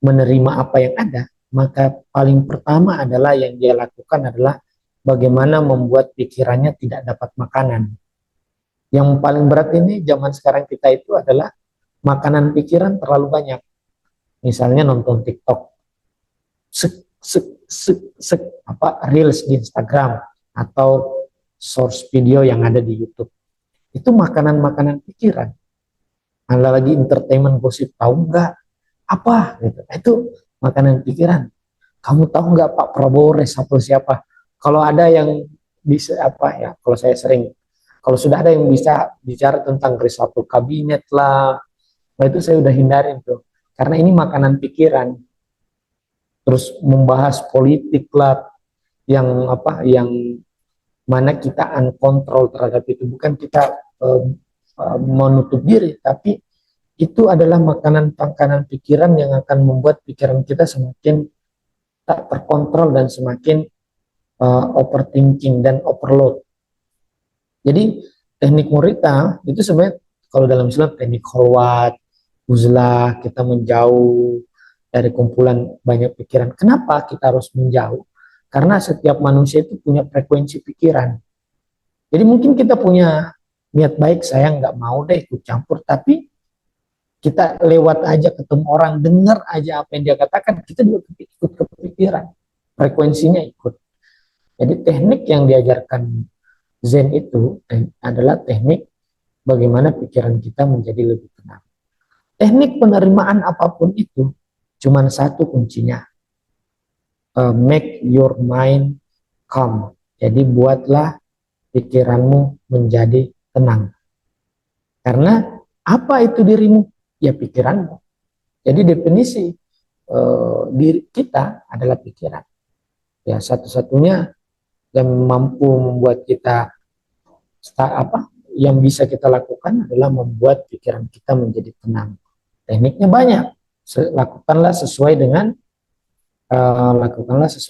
Speaker 2: menerima apa yang ada, maka paling pertama adalah yang dia lakukan adalah bagaimana membuat pikirannya tidak dapat makanan. Yang paling berat ini zaman sekarang kita itu adalah makanan pikiran terlalu banyak. Misalnya nonton TikTok, sek, sek, sek, sek, reels di Instagram atau source video yang ada di YouTube. Itu makanan-makanan pikiran. Ada lagi entertainment gosip, tahu nggak apa gitu. Itu makanan pikiran. Kamu tahu nggak Pak Prabowo reshuffle siapa? Kalau ada yang bisa apa ya, kalau saya sering, kalau sudah ada yang bisa bicara tentang reshuffle kabinet lah, nah itu saya udah hindarin tuh. Karena ini makanan pikiran. Terus membahas politik lah, yang apa, yang mana kita uncontrol terhadap itu. Bukan kita menutup diri, tapi itu adalah makanan-makanan pikiran yang akan membuat pikiran kita semakin tak terkontrol dan semakin overthinking dan overload. Jadi teknik Morita itu sebenarnya kalau dalam Islam teknik kholwat, uzlah, kita menjauh dari kumpulan banyak pikiran. Kenapa kita harus menjauh? Karena setiap manusia itu punya frekuensi pikiran. Jadi mungkin kita punya niat baik, saya nggak mau deh ikut campur, tapi kita lewat aja ketemu orang, dengar aja apa yang dia katakan, kita juga ikut kepikiran, frekuensinya ikut. Jadi teknik yang diajarkan Zen itu adalah teknik bagaimana pikiran kita menjadi lebih tenang. Teknik penerimaan apapun itu, cuma satu kuncinya, make your mind calm. Jadi buatlah pikiranmu menjadi tenang. Karena apa itu dirimu? Ya pikiranmu. Jadi definisi diri kita adalah pikiran. Ya satu-satunya yang mampu membuat kita apa? Yang bisa kita lakukan adalah membuat pikiran kita menjadi tenang. Tekniknya banyak. Lakukanlah sesuai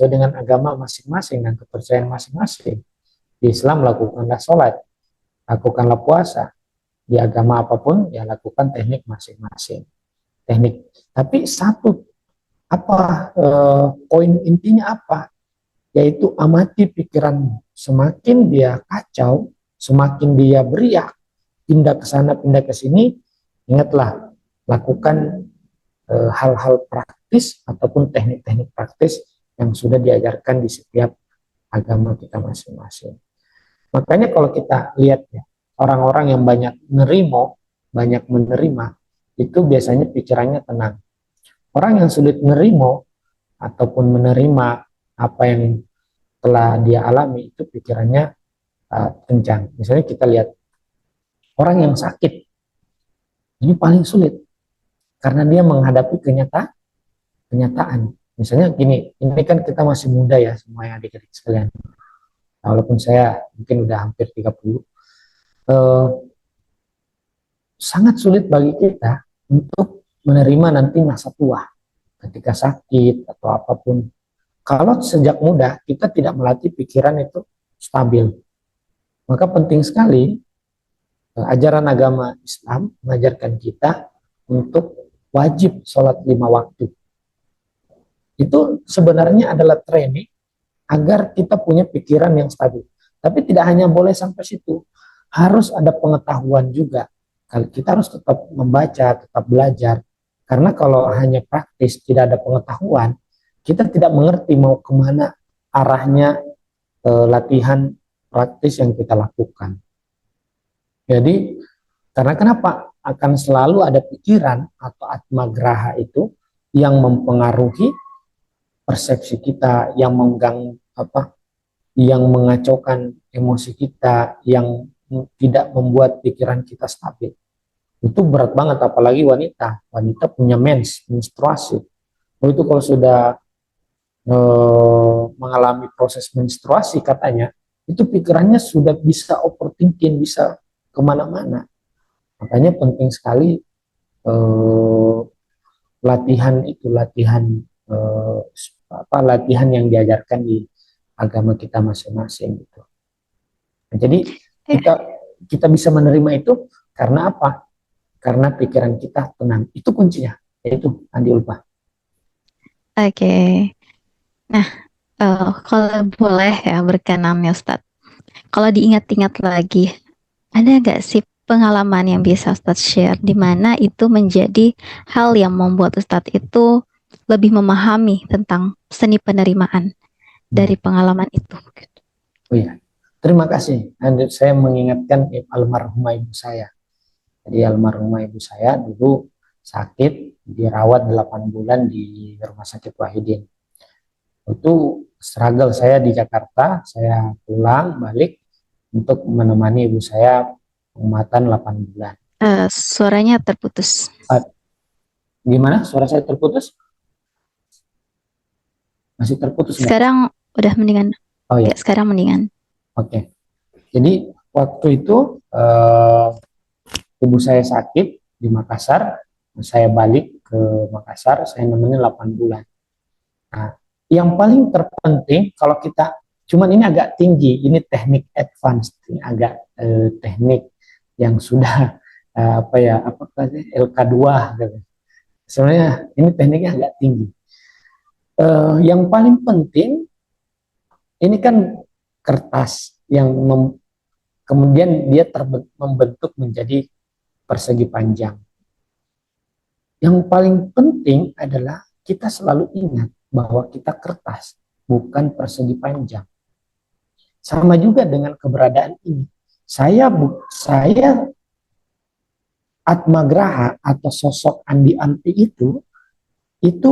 Speaker 2: dengan agama masing-masing dan kepercayaan masing-masing. Di Islam lakukanlah sholat, lakukanlah puasa. Di agama apapun ya lakukan teknik masing-masing. Teknik. Tapi satu poin intinya apa? Yaitu amati pikiranmu. Semakin dia kacau, semakin dia beriak, pindah ke sana, pindah ke sini, ingatlah lakukan hal-hal praktis ataupun teknik-teknik praktis yang sudah diajarkan di setiap agama kita masing-masing. Makanya kalau kita lihat ya, orang-orang yang banyak menerima, itu biasanya pikirannya tenang. Orang yang sulit menerima ataupun menerima apa yang telah dia alami, itu pikirannya kencang. Misalnya kita lihat orang yang sakit, ini paling sulit karena dia menghadapi kenyataan. Misalnya gini, ini kan kita masih muda ya semua yang adik-adik sekalian. Walaupun saya mungkin udah hampir 30, sangat sulit bagi kita untuk menerima nanti masa tua ketika sakit atau apapun. Kalau sejak muda kita tidak melatih pikiran itu stabil, maka penting sekali ajaran agama Islam mengajarkan kita untuk wajib sholat 5 waktu. Itu sebenarnya adalah training agar kita punya pikiran yang stabil. Tapi tidak hanya boleh sampai situ, harus ada pengetahuan juga. Kita harus tetap membaca, tetap belajar. Karena kalau hanya praktis, tidak ada pengetahuan, kita tidak mengerti mau kemana arahnya latihan praktis yang kita lakukan. Jadi, karena kenapa? Akan selalu ada pikiran atau atma graha itu yang mempengaruhi persepsi kita, yang mengganggu yang mengacaukan emosi kita, yang tidak membuat pikiran kita stabil. Itu berat banget, apalagi wanita. Wanita punya menstruasi. Itu kalau sudah mengalami proses menstruasi katanya, itu pikirannya sudah bisa overthinking, bisa kemana-mana. Makanya penting sekali latihan latihan yang diajarkan di agama kita masing-masing gitu. Nah, jadi kita bisa menerima itu karena apa? Karena pikiran kita tenang. Itu kuncinya. Yaitu Andi Ulfa.
Speaker 1: Oke. Nah, kalau boleh ya berkenan ya Ustadz. Kalau diingat-ingat lagi, ada nggak sih pengalaman yang bisa Ustadz share, di mana itu menjadi hal yang membuat Ustadz itu lebih memahami tentang seni penerimaan dari pengalaman itu.
Speaker 2: Oh iya, terima kasih. Lanjut, saya mengingatkan almarhumah ibu saya. Jadi almarhumah ibu saya dulu sakit, dirawat 8 bulan di Rumah Sakit Wahidin. Itu struggle saya di Jakarta, saya pulang balik untuk menemani ibu saya pengobatan 8 bulan.
Speaker 1: Suaranya terputus.
Speaker 2: Gimana? Suara saya terputus? Masih terputus nggak?
Speaker 1: Sekarang udah mendingan.
Speaker 2: Oh ya,
Speaker 1: Sekarang mendingan.
Speaker 2: oke. Jadi waktu itu ibu saya sakit di Makassar, saya balik ke Makassar, saya nemenin 8 bulan. Nah, yang paling terpenting kalau kita, cuman ini agak tinggi, ini teknik advance, ini agak teknik yang sudah apa ya, apa LK2 gitu. Sebenarnya ini tekniknya agak tinggi. Yang paling penting ini kan kertas yang kemudian dia membentuk menjadi persegi panjang. Yang paling penting adalah kita selalu ingat bahwa kita kertas, bukan persegi panjang. Sama juga dengan keberadaan ini. Saya Atmagraha atau sosok Andi Anti itu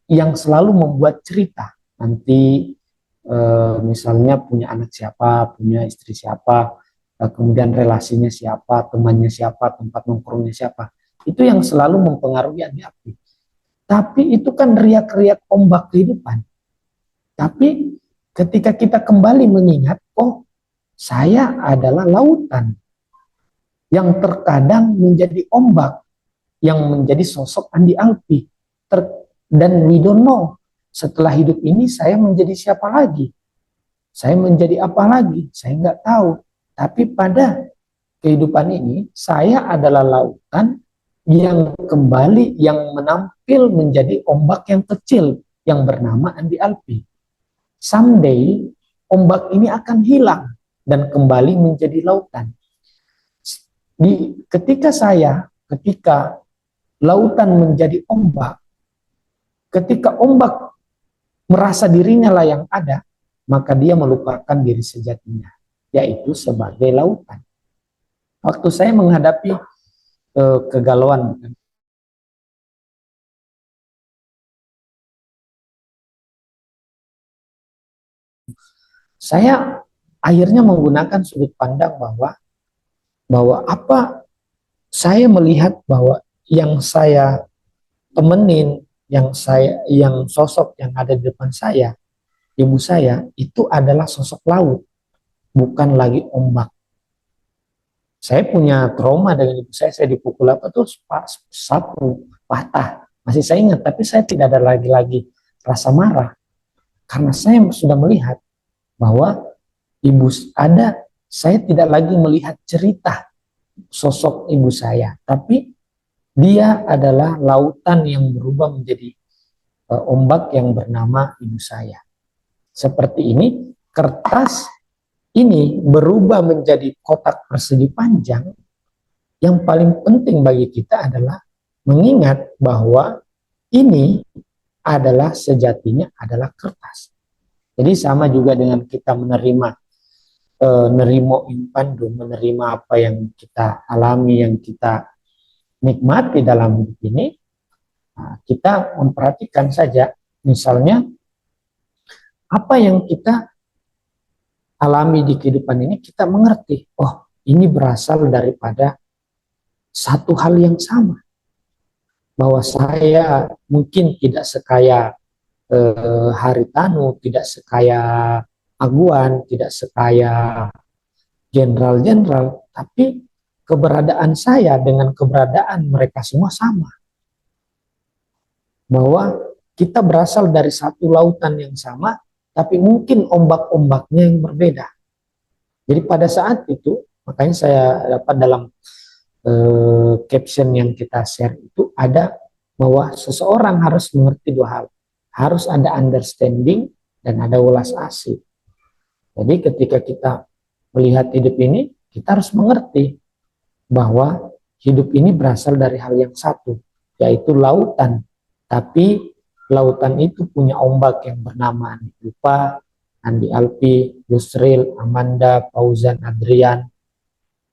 Speaker 2: yang selalu membuat cerita. Nanti misalnya punya anak siapa, punya istri siapa, kemudian relasinya siapa, temannya siapa, tempat nongkrongnya siapa. Itu yang selalu mempengaruhi Andi Anti. Tapi itu kan riak-riak ombak kehidupan. Tapi ketika kita kembali mengingat, oh saya adalah lautan yang terkadang menjadi ombak, yang menjadi sosok Andi Alpi. Dan we don't know, setelah hidup ini saya menjadi siapa lagi? Saya menjadi apa lagi? Saya nggak tahu. Tapi pada kehidupan ini, saya adalah lautan yang kembali, yang menampil menjadi ombak yang kecil, yang bernama Andi Alpi. Someday, ombak ini akan hilang dan kembali menjadi lautan. Ketika lautan menjadi ombak, ketika ombak merasa dirinya lah yang ada, maka dia melupakan diri sejatinya, yaitu sebagai lautan. Waktu saya menghadapi kegalauan, saya akhirnya menggunakan sudut pandang bahwa apa, saya melihat bahwa yang saya temenin, yang sosok yang ada di depan saya, ibu saya, itu adalah sosok laut, bukan lagi ombak. Saya punya trauma dengan ibu saya dipukul apa tuh, sapu patah. Masih saya ingat, tapi saya tidak ada lagi rasa marah. Karena saya sudah melihat bahwa saya tidak lagi melihat cerita sosok ibu saya, tapi dia adalah lautan yang berubah menjadi ombak yang bernama ibu saya. Seperti ini, kertas ini berubah menjadi kotak persegi panjang. Yang paling penting bagi kita adalah mengingat bahwa ini adalah sejatinya adalah kertas. Jadi sama juga dengan kita menerima nerimo impando, menerima apa yang kita alami, yang kita nikmati dalam hidup ini. Nah, kita memperhatikan saja, misalnya apa yang kita alami di kehidupan ini, kita mengerti, oh ini berasal daripada satu hal yang sama. Bahwa saya mungkin tidak sekaya Haritanu, tidak sekaya Aguan, tidak sekaya jenderal-jenderal, tapi keberadaan saya dengan keberadaan mereka semua sama. Bahwa kita berasal dari satu lautan yang sama, tapi mungkin ombak-ombaknya yang berbeda. Jadi pada saat itu, makanya saya dapat dalam caption yang kita share itu ada bahwa seseorang harus mengerti dua hal. Harus ada understanding dan ada welas asih. Jadi ketika kita melihat hidup ini, kita harus mengerti bahwa hidup ini berasal dari hal yang satu, yaitu lautan. Tapi lautan itu punya ombak yang bernama Andi Ulfa, Andi Alpi, Yusril, Amanda, Fauzan, Adrian,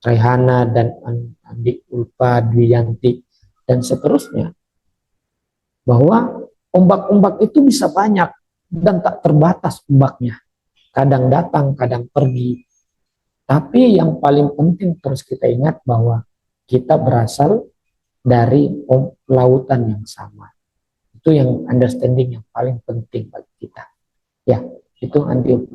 Speaker 2: Raihana, dan Andi Ulfa, Dwiyanti, dan seterusnya. Bahwa ombak-ombak itu bisa banyak dan tak terbatas ombaknya. Kadang datang, kadang pergi. Tapi yang paling penting terus kita ingat bahwa kita berasal dari lautan yang sama. Itu yang understanding yang paling penting bagi kita. Ya, itu Andi.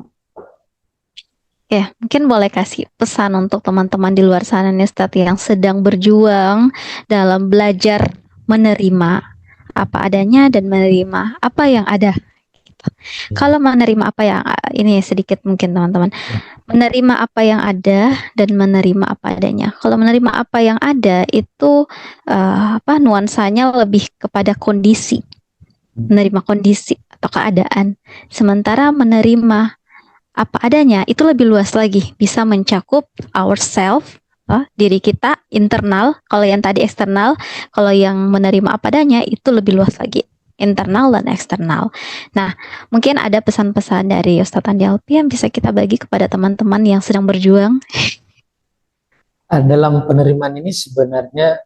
Speaker 1: Ya, mungkin boleh kasih pesan untuk teman-teman di luar sana nih, Ustadz, yang sedang berjuang dalam belajar menerima apa adanya dan menerima apa yang ada. Gitu. Kalau menerima apa yang ini sedikit mungkin teman-teman, menerima apa yang ada dan menerima apa adanya. Kalau menerima apa yang ada itu nuansanya lebih kepada kondisi, menerima kondisi atau keadaan. Sementara menerima apa adanya itu lebih luas lagi, bisa mencakup ourself, diri kita internal. Kalau yang tadi eksternal, kalau yang menerima apa adanya itu lebih luas lagi, internal dan eksternal. Nah, mungkin ada pesan-pesan dari Ustadz Andi Alpi yang bisa kita bagi kepada teman-teman yang sedang berjuang.
Speaker 2: Dalam penerimaan ini sebenarnya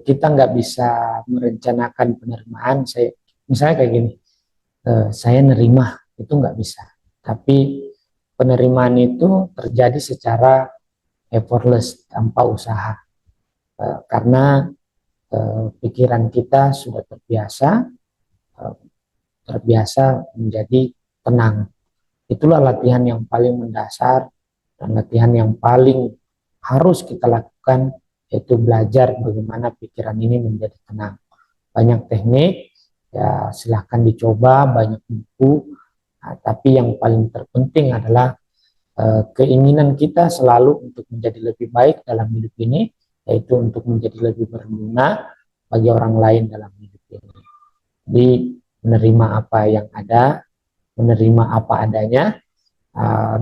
Speaker 2: kita nggak bisa merencanakan penerimaan. Misalnya kayak gini, saya nerima, itu nggak bisa. Tapi penerimaan itu terjadi secara effortless, tanpa usaha. Karena pikiran kita sudah terbiasa menjadi tenang. Itulah latihan yang paling mendasar dan latihan yang paling harus kita lakukan, yaitu belajar bagaimana pikiran ini menjadi tenang. Banyak teknik, ya silahkan dicoba, banyak buku, tapi yang paling terpenting adalah keinginan kita selalu untuk menjadi lebih baik dalam hidup ini, yaitu untuk menjadi lebih berguna bagi orang lain dalam hidup ini. Jadi menerima apa yang ada, menerima apa adanya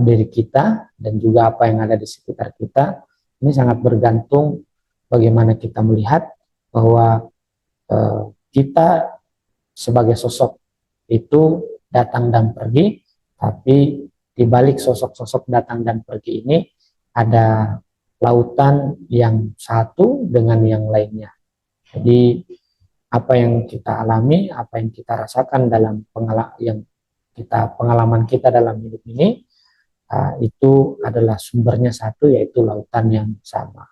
Speaker 2: diri kita dan juga apa yang ada di sekitar kita. Ini sangat bergantung bagaimana kita melihat bahwa kita sebagai sosok itu datang dan pergi, tapi di balik sosok-sosok datang dan pergi ini ada lautan yang satu dengan yang lainnya. Jadi apa yang kita alami, apa yang kita rasakan dalam pengalaman kita dalam hidup ini, itu adalah sumbernya satu, yaitu lautan yang sama.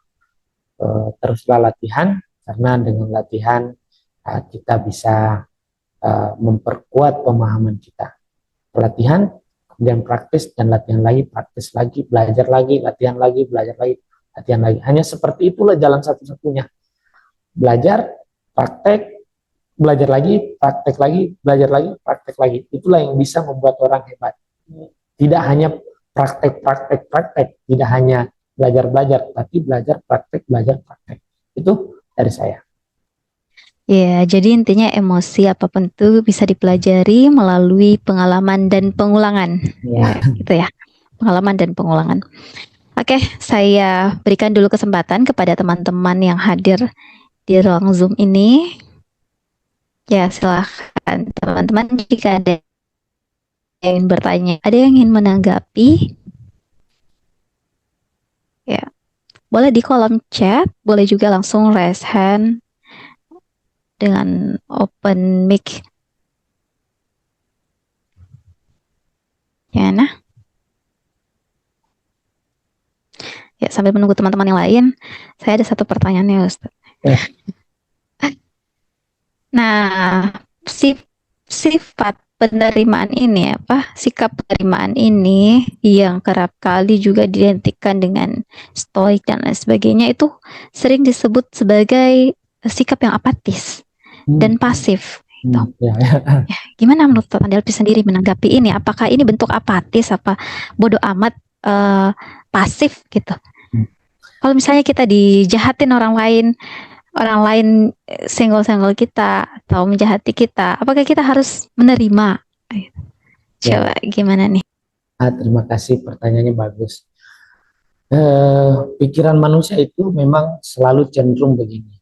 Speaker 2: Teruslah latihan, karena dengan latihan kita bisa memperkuat pemahaman kita. Latihan, kemudian praktis, dan latihan lagi, praktis lagi, belajar lagi, latihan lagi, belajar lagi, latihan lagi. Hanya seperti itulah jalan satu-satunya. Belajar, praktek, belajar lagi, praktek lagi, belajar lagi, praktek lagi. Itulah yang bisa membuat orang hebat. Tidak hanya praktek, tidak hanya belajar, tapi belajar, praktek, belajar, praktek. Itu dari saya.
Speaker 1: Ya, jadi intinya emosi apapun itu bisa dipelajari melalui pengalaman dan pengulangan. Ya, gitu ya. Pengalaman dan pengulangan. Oke, saya berikan dulu kesempatan kepada teman-teman yang hadir di ruang Zoom ini. Ya, silahkan teman-teman jika ada yang ingin bertanya, ada yang ingin menanggapi. Ya, boleh di kolom chat, boleh juga langsung raise hand dengan open mic. Ya, nah. Ya, sambil menunggu teman-teman yang lain, saya ada satu pertanyaan ya, Ustaz. Nah, sifat penerimaan ini sikap penerimaan ini yang kerap kali juga diidentikan dengan stoik dan lain sebagainya itu sering disebut sebagai sikap yang apatis dan pasif. Gitu. Ya, gimana menurut Andi Alpi sendiri menanggapi ini? Apakah ini bentuk apatis, apa bodoh amat, pasif gitu? Kalau misalnya kita dijahatin orang lain senggol-senggol kita atau menjahati kita, apakah kita harus menerima? Coba gimana nih?
Speaker 2: Terima kasih, pertanyaannya bagus. pikiran manusia itu memang selalu cenderung begini,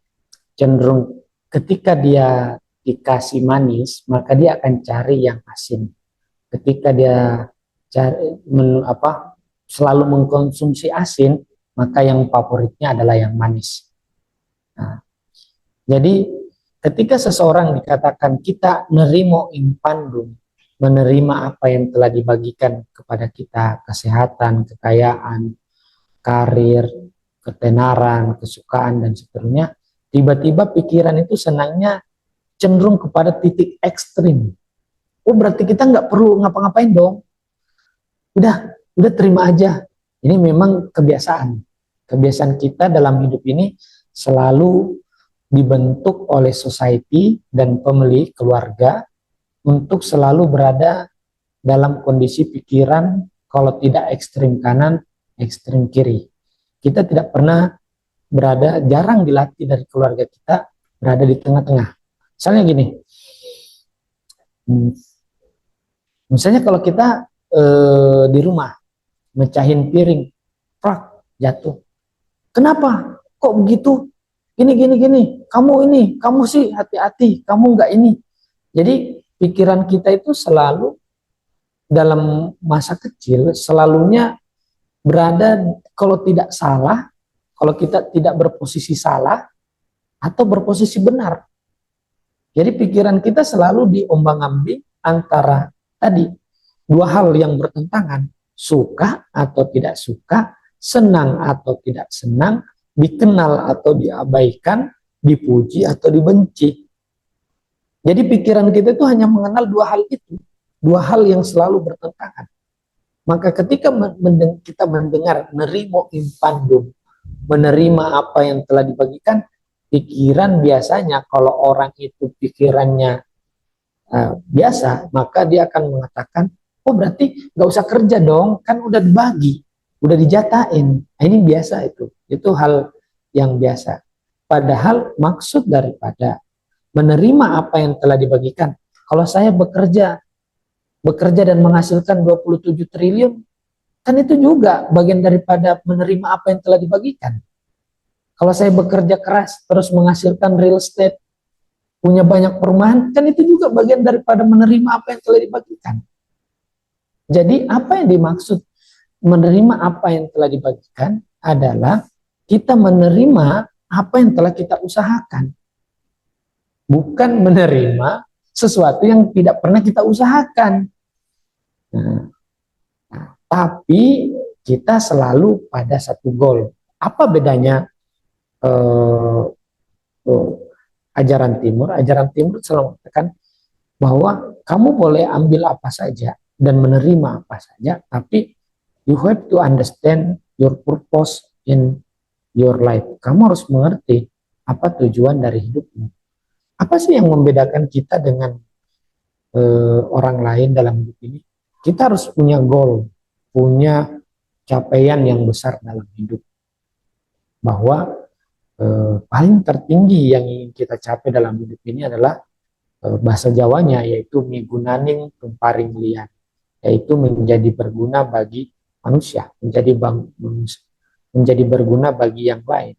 Speaker 2: cenderung ketika dia dikasih manis, maka dia akan cari yang asin. Ketika dia selalu mengkonsumsi asin, maka yang favoritnya adalah yang manis. Nah, jadi ketika seseorang dikatakan kita nerimo impandum, menerima apa yang telah dibagikan kepada kita, kesehatan, kekayaan, karir, ketenaran, kesukaan, dan seterusnya, tiba-tiba pikiran itu senangnya cenderung kepada titik ekstrim. Oh, berarti kita nggak perlu ngapa-ngapain dong. Udah terima aja. Ini memang kebiasaan. Kebiasaan kita dalam hidup ini selalu dibentuk oleh society dan pemilik keluarga untuk selalu berada dalam kondisi pikiran kalau tidak ekstrim kanan, ekstrim kiri. Kita tidak pernah berada, jarang dilatih dari keluarga kita berada di tengah-tengah. Misalnya gini, misalnya kalau kita di rumah mecahin piring, prak, jatuh. Kenapa? Kok begitu? Gini. Kamu sih hati-hati, kamu nggak ini. Jadi pikiran kita itu selalu dalam masa kecil selalunya berada kalau tidak salah, kalau kita tidak berposisi salah atau berposisi benar. Jadi pikiran kita selalu diombang-ambing antara tadi dua hal yang bertentangan, suka atau tidak suka, senang atau tidak senang, dikenal atau diabaikan, dipuji atau dibenci. Jadi pikiran kita itu hanya mengenal dua hal itu, dua hal yang selalu bertentangan. Maka ketika kita mendengar nerimo impandum, menerima apa yang telah dibagikan, pikiran biasanya kalau orang itu pikirannya biasa, maka dia akan mengatakan, oh berarti nggak usah kerja dong, kan udah dibagi, udah dijatain. Nah, ini biasa itu hal yang biasa. Padahal maksud daripada menerima apa yang telah dibagikan, kalau saya bekerja dan menghasilkan 27 triliun, kan itu juga bagian daripada menerima apa yang telah dibagikan. Kalau saya bekerja keras terus menghasilkan real estate, punya banyak perumahan, kan itu juga bagian daripada menerima apa yang telah dibagikan. Jadi apa yang dimaksud menerima apa yang telah dibagikan adalah kita menerima apa yang telah kita usahakan. Bukan menerima sesuatu yang tidak pernah kita usahakan. Nah, tapi kita selalu pada satu goal. Apa bedanya ajaran timur? Ajaran timur selalu mengatakan bahwa kamu boleh ambil apa saja dan menerima apa saja, tapi you have to understand your purpose in your life. Kamu harus mengerti apa tujuan dari hidupmu. Apa sih yang membedakan kita dengan orang lain dalam hidup ini? Kita harus punya goal, punya capaian yang besar dalam hidup. Bahwa paling tertinggi yang ingin kita capai dalam hidup ini adalah bahasa Jawanya, yaitu migunaning tumparing lian, yaitu menjadi berguna bagi manusia, menjadi berguna bagi yang lain.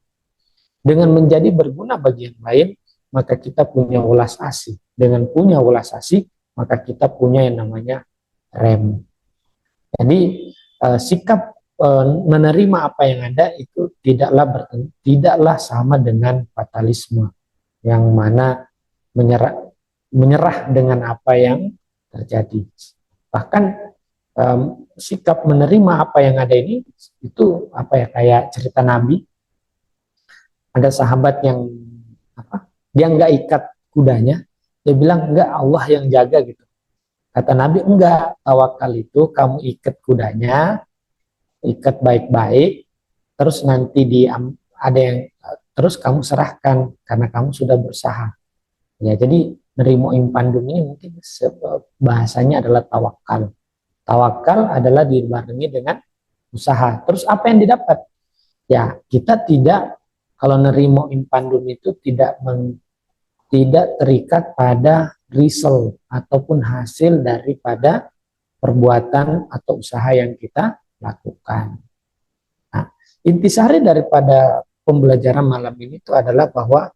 Speaker 2: Dengan menjadi berguna bagi yang lain, maka kita punya welas asih. Dengan punya welas asih, maka kita punya yang namanya rem. Jadi sikap menerima apa yang ada itu tidaklah sama dengan fatalisme, yang mana menyerah dengan apa yang terjadi. Bahkan sikap menerima apa yang ada ini itu kayak cerita Nabi. Ada sahabat yang dia nggak ikat kudanya, dia bilang enggak, Allah yang jaga gitu. Kata Nabi, enggak, tawakal itu kamu ikat kudanya, ikat baik-baik, terus nanti terus kamu serahkan karena kamu sudah berusaha. Ya, jadi nerimo impandum ini mungkin bahasanya adalah tawakal. Tawakal adalah dibarengi dengan usaha. Terus apa yang didapat? Ya, kita tidak, kalau nerimo impandum itu tidak terikat pada result ataupun hasil daripada perbuatan atau usaha yang kita lakukan. Nah, intisari daripada pembelajaran malam ini itu adalah bahwa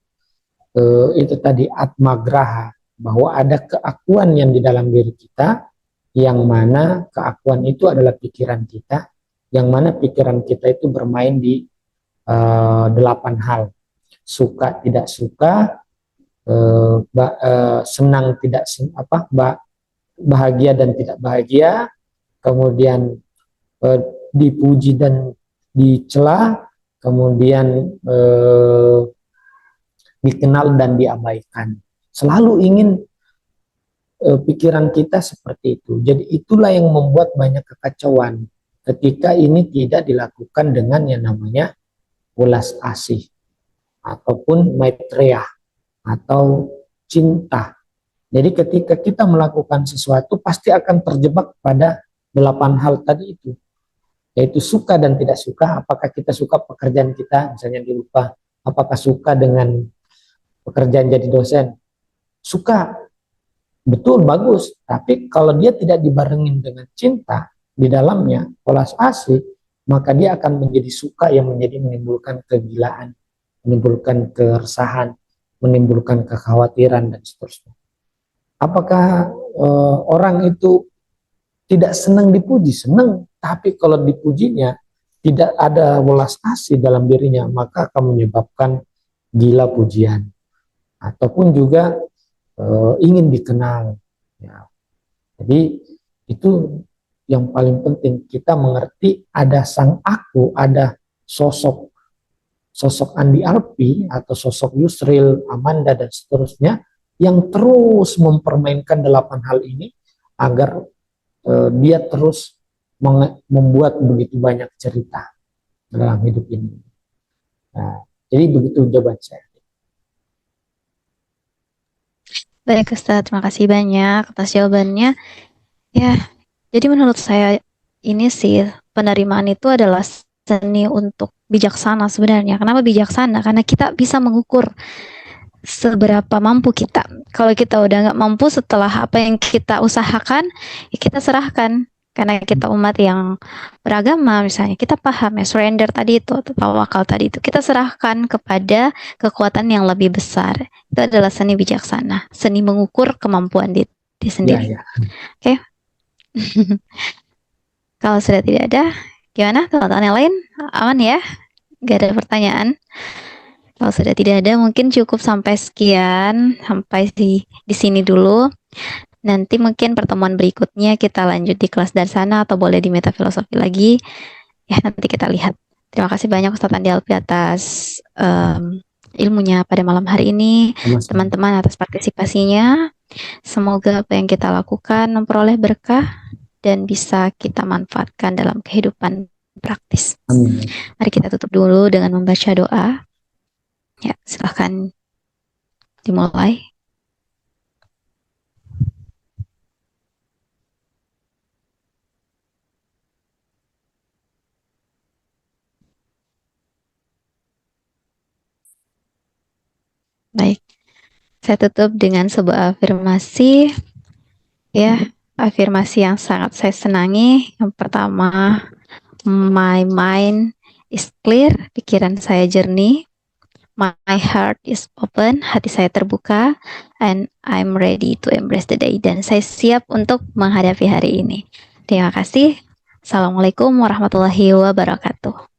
Speaker 2: itu tadi atmagraha, bahwa ada keakuan yang di dalam diri kita, yang mana keakuan itu adalah pikiran kita, yang mana pikiran kita itu bermain di 8 hal: suka tidak suka, senang tidak bahagia dan tidak bahagia, kemudian dipuji dan dicela, kemudian dikenal dan diabaikan. Selalu ingin pikiran kita seperti itu. Jadi itulah yang membuat banyak kekacauan ketika ini tidak dilakukan dengan yang namanya welas asih ataupun maitreya atau cinta. Jadi ketika kita melakukan sesuatu pasti akan terjebak pada 8 hal tadi itu, yaitu suka dan tidak suka. Apakah kita suka pekerjaan kita, misalnya di lupa, apakah suka dengan pekerjaan jadi dosen? Suka, betul, bagus. Tapi kalau dia tidak dibarengin dengan cinta di dalamnya, welas asih, maka dia akan menjadi suka yang menimbulkan kegilaan, menimbulkan keresahan, menimbulkan kekhawatiran dan seterusnya. Apakah orang itu tidak senang dipuji? Senang, tapi kalau dipujinya tidak ada welas asih dalam dirinya, maka akan menyebabkan gila pujian, ataupun juga ingin dikenal. Ya. Jadi itu yang paling penting, kita mengerti ada sang aku, ada sosok Andi Alpi atau sosok Yusril, Amanda dan seterusnya yang terus mempermainkan 8 hal ini agar dia terus membuat begitu banyak cerita dalam hidup ini. Nah, jadi begitu jawaban saya.
Speaker 1: Baik Ustadz, terima kasih banyak atas jawabannya. Ya, jadi menurut saya ini sih penerimaan itu adalah seni untuk bijaksana sebenarnya. Kenapa bijaksana? Karena kita bisa mengukur seberapa mampu kita. Kalau kita udah nggak mampu setelah apa yang kita usahakan, ya kita serahkan. Karena kita umat yang beragama, misalnya kita paham ya surrender tadi itu atau tawakal tadi itu, kita serahkan kepada kekuatan yang lebih besar. Itu adalah seni bijaksana, seni mengukur kemampuan diri sendiri.
Speaker 2: Ya.
Speaker 1: Oke. Kalau sudah tidak ada, gimana teman-teman yang lain? Aman ya? Gak ada pertanyaan? Kalau sudah tidak ada, mungkin cukup sampai sekian, sampai di sini dulu. Nanti mungkin pertemuan berikutnya kita lanjut di kelas darsana atau boleh di metafilosofi lagi. Ya, nanti kita lihat. Terima kasih banyak Ustadz Andi Alfi atas ilmunya pada malam hari ini. Teman-teman atas partisipasinya. Semoga apa yang kita lakukan memperoleh berkah dan bisa kita manfaatkan dalam kehidupan praktis.
Speaker 2: Amin.
Speaker 1: Mari kita tutup dulu dengan membaca doa. Ya, silahkan dimulai. Baik, saya tutup dengan sebuah afirmasi. Ya, afirmasi yang sangat saya senangi. Yang pertama, my mind is clear, pikiran saya jernih. My heart is open, hati saya terbuka, and I'm ready to embrace the day. Dan saya siap untuk menghadapi hari ini. Terima kasih. Assalamualaikum warahmatullahi wabarakatuh.